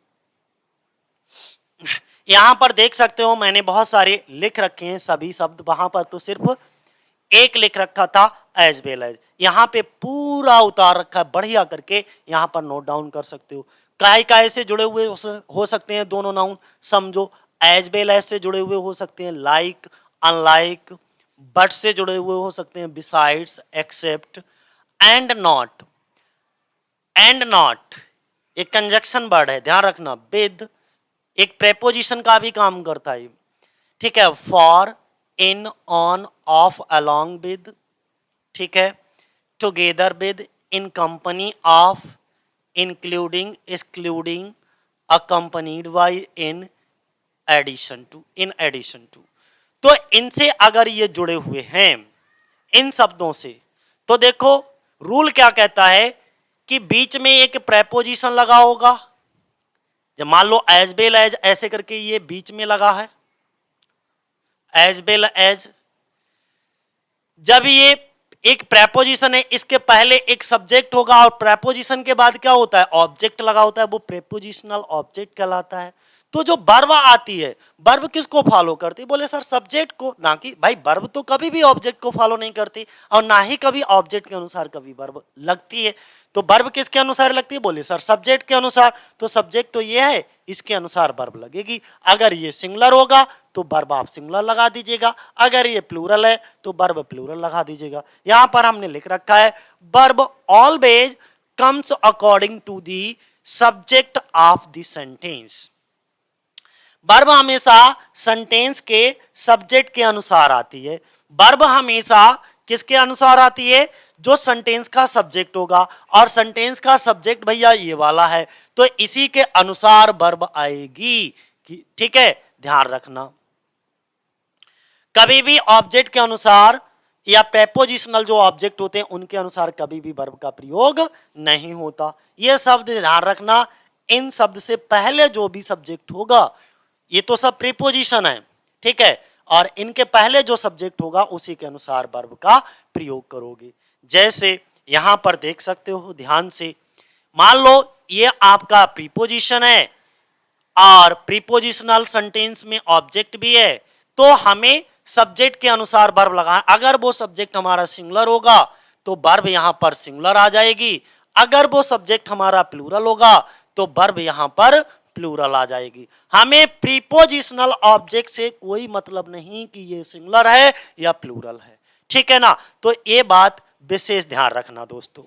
यहां पर देख सकते हो मैंने बहुत सारे लिख रखे हैं सभी शब्द, वहां पर तो सिर्फ एक लिख रखा था एज वेल एज, यहां पे पूरा उतार रखा है बढ़िया करके, यहां पर नोट डाउन कर सकते हो। काय से जुड़े हुए हो सकते हैं दोनों नाउन, समझो एज वेल एज से जुड़े हुए हो सकते हैं लाइक, अनलाइक, बट से जुड़े हुए हो सकते हैं besides, except, and not. And not एक कंजक्शन वर्ड है, ध्यान रखना, विद एक प्रेपोजिशन का भी काम करता है, ठीक है, for, in, on, of, along with, ठीक है, together with, in company of, including, excluding, accompanied by, in addition to, in addition to. तो इनसे अगर ये जुड़े हुए हैं इन शब्दों से, तो देखो रूल क्या कहता है कि बीच में एक प्रेपोजिशन लगा होगा, जब मान लो एज वेल एज ऐसे करके ये बीच में लगा है, एज वेल एज, जब ये एक प्रेपोजिशन है इसके पहले एक सब्जेक्ट होगा और प्रेपोजिशन के बाद क्या होता है, ऑब्जेक्ट लगा होता है, वो प्रेपोजिशनल ऑब्जेक्ट कहलाता है। तो जो वर्ब आती है, वर्ब किसको फॉलो करती है, बोले सर सब्जेक्ट को, ना कि भाई वर्ब तो कभी भी ऑब्जेक्ट को फॉलो नहीं करती और ना ही कभी ऑब्जेक्ट के अनुसार कभी वर्ब लगती है। तो वर्ब किसके अनुसार लगती है, बोले सर सब्जेक्ट के अनुसार, तो सब्जेक्ट तो ये है, इसके अनुसार वर्ब लगेगी। अगर ये सिंगुलर होगा तो वर्ब आप सिंगुलर लगा दीजिएगा, अगर ये प्लूरल है तो वर्ब प्लूरल लगा दीजिएगा। यहां पर हमने लिख रखा है verb always comes according to the subject of the sentence. Verb हमेशा सेंटेंस के सब्जेक्ट के अनुसार आती है, वर्ब हमेशा किसके अनुसार आती है, जो सेंटेंस का सब्जेक्ट होगा, और सेंटेंस का सब्जेक्ट भैया ये वाला है, तो इसी के अनुसार वर्ब आएगी। ठीक है, ध्यान रखना, कभी भी ऑब्जेक्ट के अनुसार या प्रेपोजिशनल जो ऑब्जेक्ट होते हैं उनके अनुसार कभी भी वर्ब का प्रयोग नहीं होता। यह शब्द ध्यान रखना, इन शब्द से पहले जो भी सब्जेक्ट होगा, ये तो सब प्रीपोजिशन है, ठीक है, और इनके पहले जो सब्जेक्ट होगा उसी के अनुसार वर्ब का प्रयोग करोगे। जैसे यहां पर देख सकते हो ध्यान से, मान लो ये आपका प्रीपोजिशन है और प्रीपोजिशनल सेंटेंस में ऑब्जेक्ट भी है, तो हमें सब्जेक्ट के अनुसार वर्ब लगाना। अगर वो सब्जेक्ट हमारा सिंगुलर होगा तो वर्ब यहां पर सिंगुलर आ जाएगी, अगर वो सब्जेक्ट हमारा प्लूरल होगा तो वर्ब यहां पर प्लूरल आ जाएगी। हमें प्रीपोजिशनल ऑब्जेक्ट से कोई मतलब नहीं कि ये सिंगुलर है या प्लूरल है, ठीक है ना। तो ये बात विशेष ध्यान रखना दोस्तों।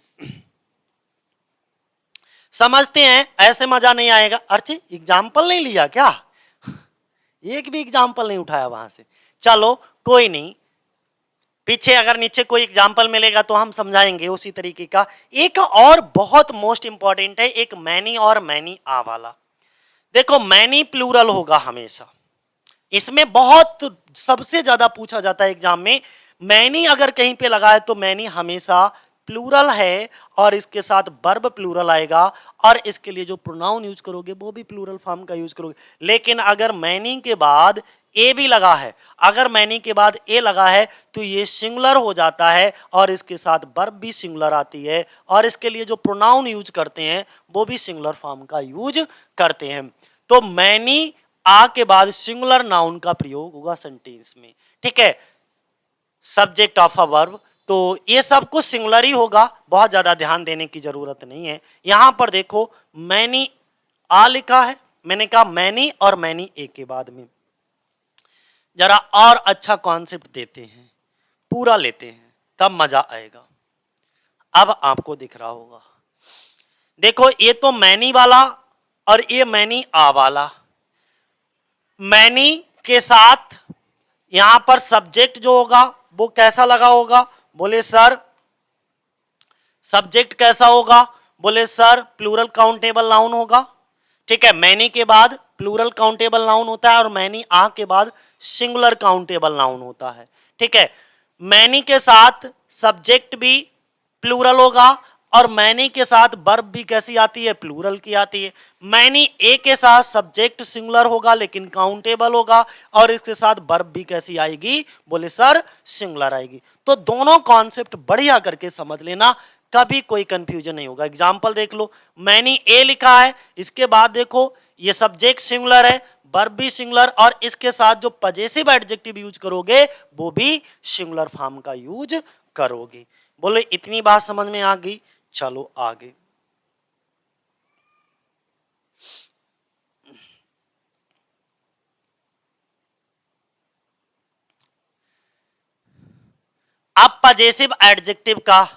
समझते हैं, ऐसे मजा नहीं आएगा। अर्ची एग्जाम्पल नहीं लिया क्या? एक भी एग्जाम्पल नहीं उठाया वहां से। चलो कोई नहीं, पीछे अगर नीचे कोई एग्जाम्पल मिलेगा तो हम समझाएंगे उसी तरीके का। एक और बहुत मोस्ट इंपॉर्टेंट है, एक मैनी और मैनी आ वाला। देखो मैनी प्लूरल होगा हमेशा, इसमें बहुत सबसे ज्यादा पूछा जाता है एग्जाम में। मैनी अगर कहीं पे लगा है तो मैनी हमेशा प्लूरल है और इसके साथ वर्ब प्लूरल आएगा, और इसके लिए जो प्रोनाउन यूज करोगे वो भी प्लूरल फॉर्म का यूज करोगे। लेकिन अगर मैनी के बाद ए भी लगा है, अगर मैनी के बाद ए लगा है तो ये सिंगुलर हो जाता है और इसके साथ वर्ब भी सिंगुलर आती है, और इसके लिए जो प्रोनाउन यूज करते हैं वो भी सिंगुलर फॉर्म का यूज करते हैं। तो मैनी आ के बाद सिंगुलर नाउन का प्रयोग होगा सेंटेंस में, ठीक है, सब्जेक्ट ऑफ अ वर्ब। तो ये सब कुछ सिंगुलर ही होगा, बहुत ज्यादा ध्यान देने की जरूरत नहीं है। यहां पर देखो मैनी आ लिखा है, मैंने कहा मैनी और मैनी ए के बाद में। जरा और अच्छा कॉन्सेप्ट देते हैं, पूरा लेते हैं, तब मजा आएगा। अब आपको दिख रहा होगा, देखो ये तो मैनी वाला और ये मैनी आ वाला। मैनी के साथ यहां पर सब्जेक्ट जो होगा वो कैसा लगा होगा? बोले सर सब्जेक्ट कैसा होगा? बोले सर प्लूरल काउंटेबल नाउन होगा, ठीक है। मैनी के बाद प्लूरल काउंटेबल नाउन होता है और मैनी आ के बाद सिंगुलर काउंटेबल नाउन होता है, ठीक है। मैनी के साथ सब्जेक्ट भी प्लूरल होगा और मैनी के साथ वर्ब भी कैसी आती है? प्लूरल की आती है। मैनी ए के साथ सब्जेक्ट सिंगुलर होगा लेकिन काउंटेबल होगा, और इसके साथ वर्ब भी कैसी आएगी? बोले सर सिंगुलर आएगी। तो दोनों कॉन्सेप्ट बढ़िया करके समझ लेना, कभी कोई कंफ्यूजन नहीं होगा। एग्जाम्पल देख लो, मैनी ए लिखा है, इसके बाद देखो ये सब्जेक्ट सिंगुलर है, वर्ब भी सिंगुलर, और इसके साथ जो पजेसिव एडजेक्टिव यूज करोगे वो भी सिंगुलर फॉर्म का यूज करोगे। बोले इतनी बात समझ में आ गई, चलो आगे। अब पजेसिव एडजेक्टिव का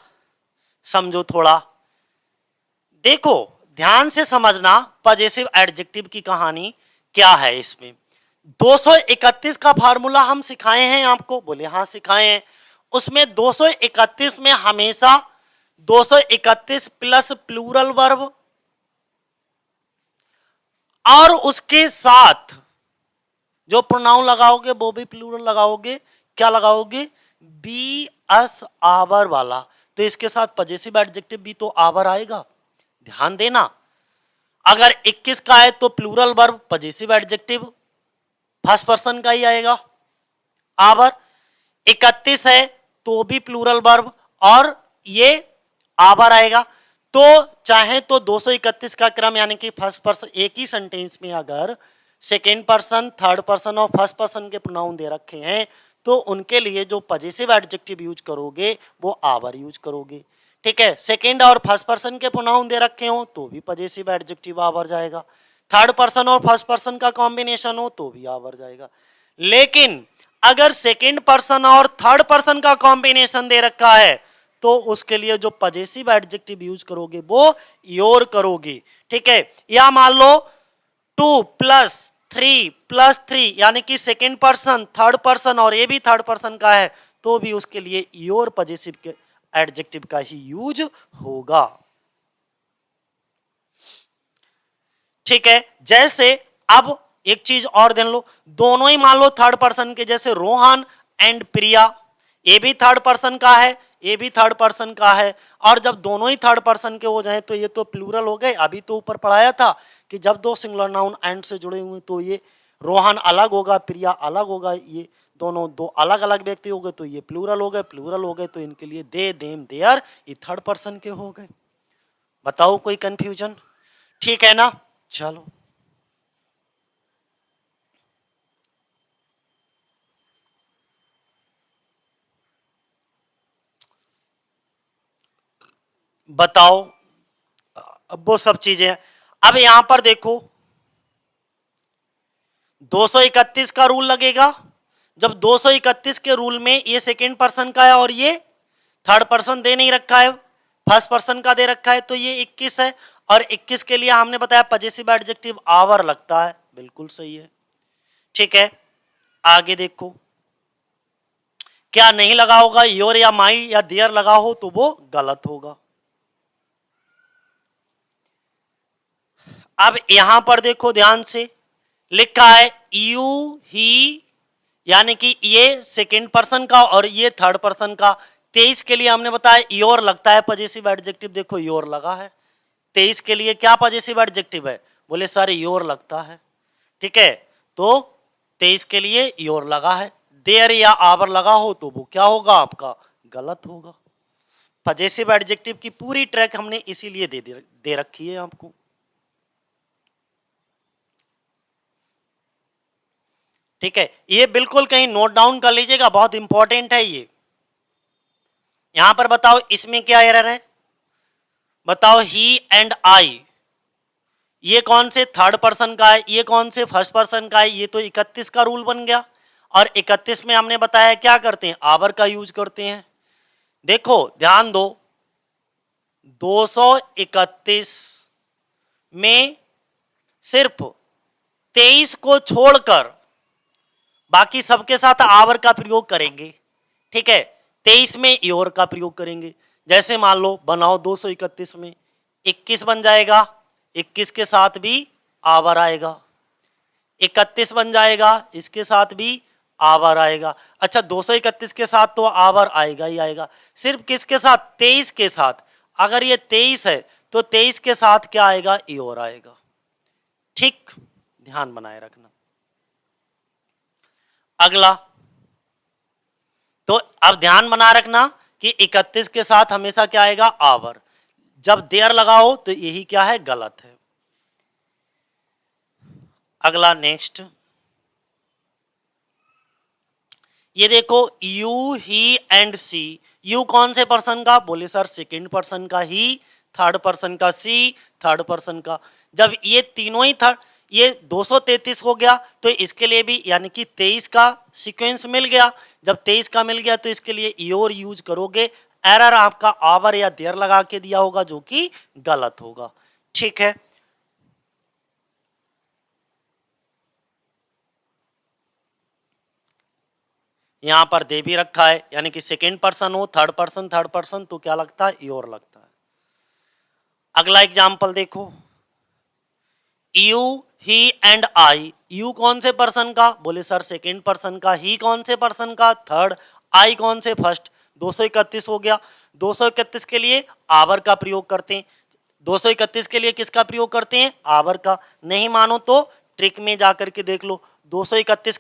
समझो थोड़ा, देखो ध्यान से समझना पजेसिव एडजेक्टिव की कहानी क्या है। इसमें 231 का फार्मूला हम सिखाए हैं आपको, बोले हाँ सिखाए हैं। उसमें 231 में हमेशा 231 प्लस प्लूरल वर्ब और उसके साथ जो प्रोनाउन लगाओगे वो भी प्लूरल लगाओगे। क्या लगाओगे? बी एस आवर वाला। तो इसके साथ पजेसिव एडजेक्टिव भी तो आवर आएगा, ध्यान देना। अगर 21 का है तो plural verb possessive adjective first person का ही आएगा आवर। 31 है तो भी प्लूरल वर्ब और ये आवर आएगा। तो चाहे तो 231 का क्रम यानी कि फर्स्ट पर्सन, एक ही सेंटेंस में अगर सेकेंड पर्सन, थर्ड पर्सन और फर्स्ट पर्सन के प्रोनाउन दे रखे हैं तो उनके लिए जो पजेसिव एडजेक्टिव यूज करोगे वो आवर यूज करोगे, ठीक है। सेकेंड और फर्स्ट पर्सन के प्रोनाउन दे रखे हो तो भी पजेसिव एडजेक्टिव आवर जाएगा। थर्ड पर्सन और फर्स्ट पर्सन का कॉम्बिनेशन हो तो भी आवर जाएगा। लेकिन अगर सेकेंड पर्सन और थर्ड पर्सन का कॉम्बिनेशन दे रखा है तो उसके लिए जो पजेसिव एडजेक्टिव यूज करोगे वो योर करोगे, ठीक है। या मान लो 2 + 3 + 3 यानी कि सेकेंड पर्सन, थर्ड पर्सन और ये भी थर्ड पर्सन का है तो भी उसके लिए योर एडजेक्टिव का ही यूज होगा। ठीक है, जैसे अब एक चीज और देख लो, दोनों ही मान लो थर्ड पर्सन के, जैसे रोहन एंड प्रिया, ये भी थर्ड पर्सन का है, ये भी थर्ड पर्सन का है, और जब दोनों ही थर्ड पर्सन के हो जाए तो ये तो प्लूरल हो गए। अभी तो ऊपर पढ़ाया था कि जब दो सिंगुलर नाउन एंड से जुड़े हुए तो ये रोहन अलग होगा, प्रिया अलग होगा, ये दोनों दो अलग अलग व्यक्ति हो गए तो ये प्लूरल हो गए, प्लूरल हो गए तो इनके लिए दे, देम, देयर, ये थर्ड पर्सन के हो गए। बताओ कोई कंफ्यूजन? ठीक है ना, चलो बताओ। अब वो सब चीजें, अब यहां पर देखो 231 का रूल लगेगा। जब 231 के रूल में ये सेकेंड पर्सन का है और ये थर्ड पर्सन दे नहीं रखा है, फर्स्ट पर्सन का दे रखा है, तो ये 21 है, और 21 के लिए हमने बताया पजेसिव एडजेक्टिव आवर लगता है। बिल्कुल सही है। ठीक है, आगे देखो, क्या नहीं लगा होगा, योर या माई या देयर लगा हो तो वो गलत होगा। अब यहां पर देखो ध्यान से, लिखा है यू ही, यानी कि ये सेकेंड पर्सन का और ये थर्ड पर्सन का। 23 के लिए हमने बताया योर लगता है पजेसिव एडजेक्टिव, देखो योर लगा है। 23 के लिए क्या पजेसिव एडजेक्टिव है? बोले सर योर लगता है। ठीक है, तो 23 के लिए योर लगा है। देयर या आवर लगा हो तो वो क्या होगा आपका? गलत होगा। पजेसिव एडजेक्टिव की पूरी ट्रैक हमने इसीलिए दे रखी है आपको। ठीक है, ये बिल्कुल कहीं नोट डाउन कर लीजिएगा, बहुत इंपॉर्टेंट है ये। यहां पर बताओ इसमें क्या एरर है, बताओ ही एंड आई, ये कौन से थर्ड पर्सन का है, ये कौन से फर्स्ट पर्सन का है? ये तो 31 का रूल बन गया, और 31 में हमने बताया क्या करते हैं? आवर का यूज करते हैं। देखो ध्यान दो, 231 में सिर्फ 23 को छोड़कर बाकी सबके साथ आवर का प्रयोग करेंगे। ठीक है, 23 में योर का प्रयोग करेंगे। जैसे मान लो बनाओ 231 में 21 बन जाएगा, 21 के साथ भी आवर आएगा। 31 बन जाएगा, इसके साथ भी आवर आएगा। अच्छा, 231 के साथ तो आवर आएगा ही आएगा, सिर्फ किसके साथ? 23 के साथ। अगर ये 23 है तो 23 के साथ क्या आएगा? योर आएगा। ठीक, ध्यान बनाए रखना। अगला, तो अब ध्यान बना रखना कि 31 के साथ हमेशा क्या आएगा? आवर। जब देयर लगा हो तो यही क्या है? गलत है। अगला नेक्स्ट, ये देखो you he and she, you कौन से पर्सन का? बोले सर सेकेंड पर्सन का। ही थर्ड पर्सन का। सी थर्ड पर्सन का। जब ये तीनों ही थर्ड, ये 233 हो गया तो इसके लिए भी यानी कि 23 का सीक्वेंस मिल गया। जब 23 का मिल गया तो इसके लिए योर यूज करोगे। एरर आपका आवर या देयर लगा के दिया होगा जो कि गलत होगा। ठीक है, यहां पर दे भी रखा है, यानी कि सेकेंड पर्सन हो, थर्ड पर्सन तो क्या लगता है? योर लगता है। अगला एग्जाम्पल देखो, you he and I, you कौन से पर्सन का? बोले सर सेकेंड पर्सन का। ही कौन से पर्सन का? थर्ड। आई कौन से? फर्स्ट। 231 हो गया। 231 के लिए आवर का प्रयोग करते हैं। 231 के लिए किसका प्रयोग करते हैं? आवर का। नहीं मानो तो ट्रिक में जाकर के देख लो। 231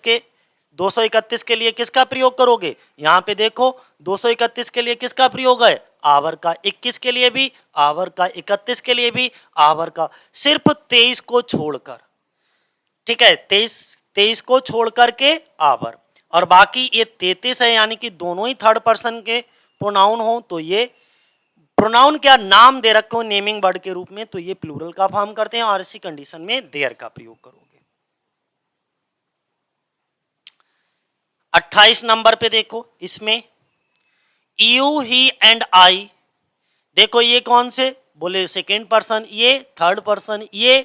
के लिए किसका प्रयोग करोगे? यहां पे देखो 231 के लिए किसका प्रयोग है? आवर का। 21 के लिए भी आवर का, 31 के लिए भी आवर का, सिर्फ 23 को छोड़कर। ठीक है, 23 को छोड़कर के आवर, और बाकी ये 33 है, यानी कि दोनों ही थर्ड पर्सन के प्रोनाउन हो तो ये प्रोनाउन क्या नाम दे रखे हो नेमिंग वर्ड के रूप में तो ये प्लूरल का फॉर्म करते हैं, और इसी कंडीशन में देयर का प्रयोग करोगे। 28 नंबर पे देखो, इसमें यू ही एंड आई, देखो ये कौन से? बोले सेकेंड पर्सन, ये थर्ड पर्सन, ये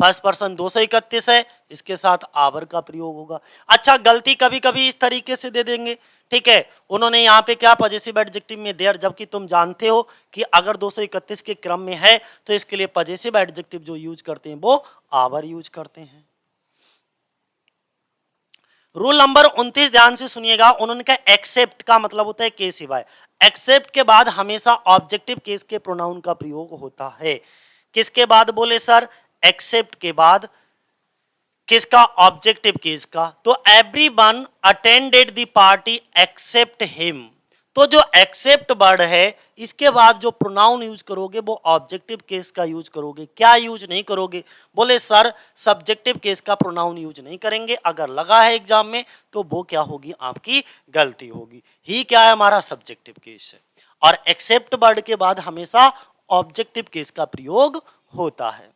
फर्स्ट पर्सन 231 है, इसके साथ आवर का प्रयोग होगा। अच्छा, गलती कभी कभी इस तरीके से दे देंगे, ठीक है, उन्होंने यहाँ पे क्या पजेसिव एडजेक्टिव में देयर, जबकि तुम जानते हो कि अगर 231 के क्रम में है तो इसके लिए पजेसिव एडजेक्टिव जो यूज करते हैं वो आवर यूज करते हैं। रूल नंबर 29 ध्यान से सुनिएगा, उन्होंने कहा एक्सेप्ट का मतलब होता है के सिवाय। एक्सेप्ट के बाद हमेशा ऑब्जेक्टिव केस के प्रोनाउन का प्रयोग होता है। किसके बाद बोले सर? एक्सेप्ट के बाद किसका? ऑब्जेक्टिव केस का। तो everyone attended the party except him, तो जो एक्सेप्ट वर्ड है इसके बाद जो प्रोनाउन यूज करोगे वो ऑब्जेक्टिव केस का यूज करोगे। क्या यूज नहीं करोगे? बोले सर सब्जेक्टिव केस का प्रोनाउन यूज नहीं करेंगे। अगर लगा है एग्जाम में तो वो क्या होगी? आपकी गलती होगी। ही क्या है? हमारा सब्जेक्टिव केस है, और एक्सेप्ट वर्ड के बाद हमेशा ऑब्जेक्टिव केस का प्रयोग होता है।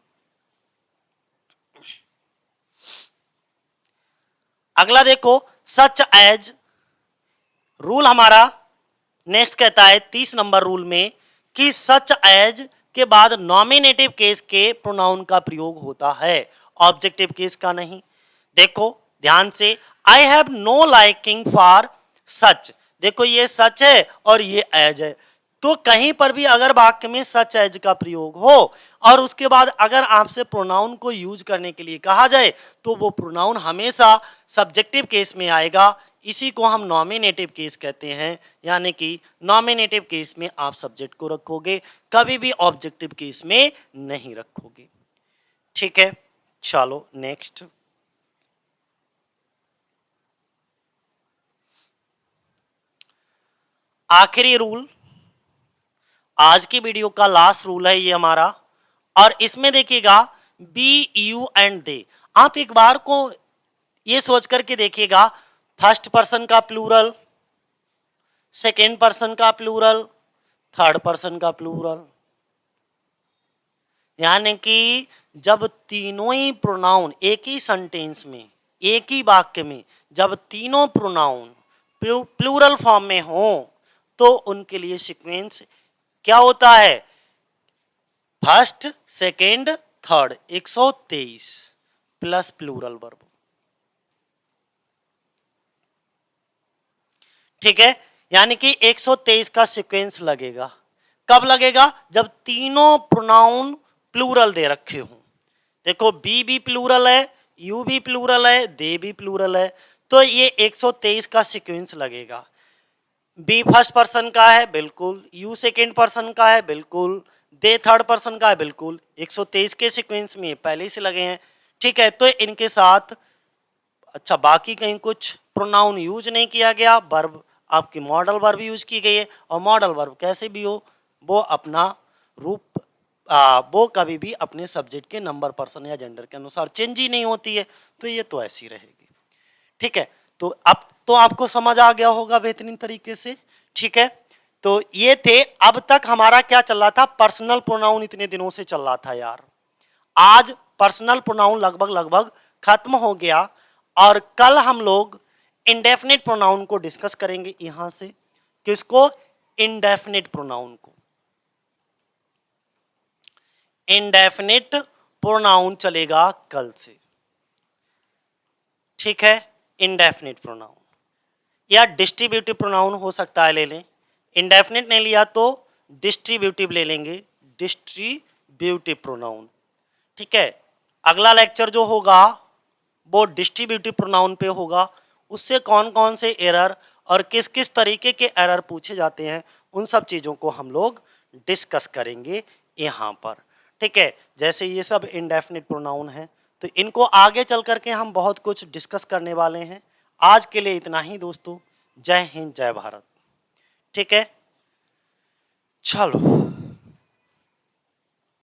अगला देखो, सच एज। रूल हमारा नेक्स्ट कहता है 30 नंबर रूल में कि सच एज के बाद नॉमिनेटिव केस के प्रोनाउन का प्रयोग होता है, ऑब्जेक्टिव केस का नहीं। देखो ध्यान से, I have no liking for such. देखो ये सच है और ये एज है, तो कहीं पर भी अगर वाक्य में सच एज का प्रयोग हो और उसके बाद अगर आपसे प्रोनाउन को यूज करने के लिए कहा जाए तो वो प्रोनाउन हमेशा सब्जेक्टिव केस में आएगा। इसी को हम नॉमिनेटिव केस कहते हैं, यानी कि नॉमिनेटिव केस में आप सब्जेक्ट को रखोगे, कभी भी ऑब्जेक्टिव केस में नहीं रखोगे। ठीक है, चलो नेक्स्ट। आखिरी रूल, आज की वीडियो का लास्ट रूल है ये हमारा, और इसमें देखिएगा बी, यू एंड दे। आप एक बार को ये सोच करके देखिएगा, फर्स्ट पर्सन का प्लूरल, सेकेंड पर्सन का प्लूरल, थर्ड पर्सन का प्लूरल, यानी कि जब तीनों ही प्रोनाउन एक ही सेंटेंस में, एक ही वाक्य में जब तीनों प्रोनाउन प्लूरल फॉर्म में हो तो उनके लिए सीक्वेंस क्या होता है? First, second, third, 123 plus plural verb. ठीक है, यानी कि 123 का सीक्वेंस लगेगा। कब लगेगा? जब तीनों प्रोनाउन प्लूरल दे रखे हो। देखो बी भी प्लूरल है, यू भी प्लूरल है, दे भी प्लूरल है, तो ये 123 का सीक्वेंस लगेगा। बी फर्स्ट पर्सन का है, बिल्कुल। यू सेकेंड पर्सन का है, बिल्कुल। दे थर्ड पर्सन का है, बिल्कुल। 123 के सीक्वेंस में पहले से लगे हैं। ठीक है, तो इनके साथ अच्छा बाकी कहीं कुछ प्रोनाउन यूज नहीं किया गया, वर्ब आपकी मॉडल वर्ब यूज की गई है, और मॉडल वर्ब कैसे भी हो वो अपना रूप वो कभी भी अपने सब्जेक्ट के नंबर, पर्सन या जेंडर के अनुसार चेंज ही नहीं होती है, तो ये तो ऐसी रहेगी। ठीक है, तो अब तो आपको समझ आ गया होगा बेहतरीन तरीके से। ठीक है, तो ये थे, अब तक हमारा क्या चल रहा था? पर्सनल प्रोनाउन इतने दिनों से चल रहा था यार। आज पर्सनल प्रोनाउन लगभग खत्म हो गया, और कल हम लोग इंडेफिनिट प्रोनाउन को डिस्कस करेंगे। यहां से किसको? इंडेफिनिट प्रोनाउन को। इंडेफिनिट प्रोनाउन चलेगा कल से। ठीक है, इंडेफिनिट प्रोनाउन या डिस्ट्रीब्यूटिव प्रोनाउन हो सकता है, ले लें। इंडेफिनिट नहीं लिया तो डिस्ट्रीब्यूटिव ले लेंगे, डिस्ट्रीब्यूटिव प्रोनाउन। ठीक है, अगला लेक्चर जो होगा वो डिस्ट्रीब्यूटिव प्रोनाउन पे होगा। उससे कौन कौन से एरर और किस किस तरीके के एरर पूछे जाते हैं उन सब चीज़ों को हम लोग डिस्कस करेंगे यहाँ पर। ठीक है, जैसे ये सब इंडेफिनिट प्रोनाउन है तो इनको आगे चल करके हम बहुत कुछ डिस्कस करने वाले हैं। आज के लिए इतना ही दोस्तों। जय हिंद, जय भारत। ठीक है, चलो।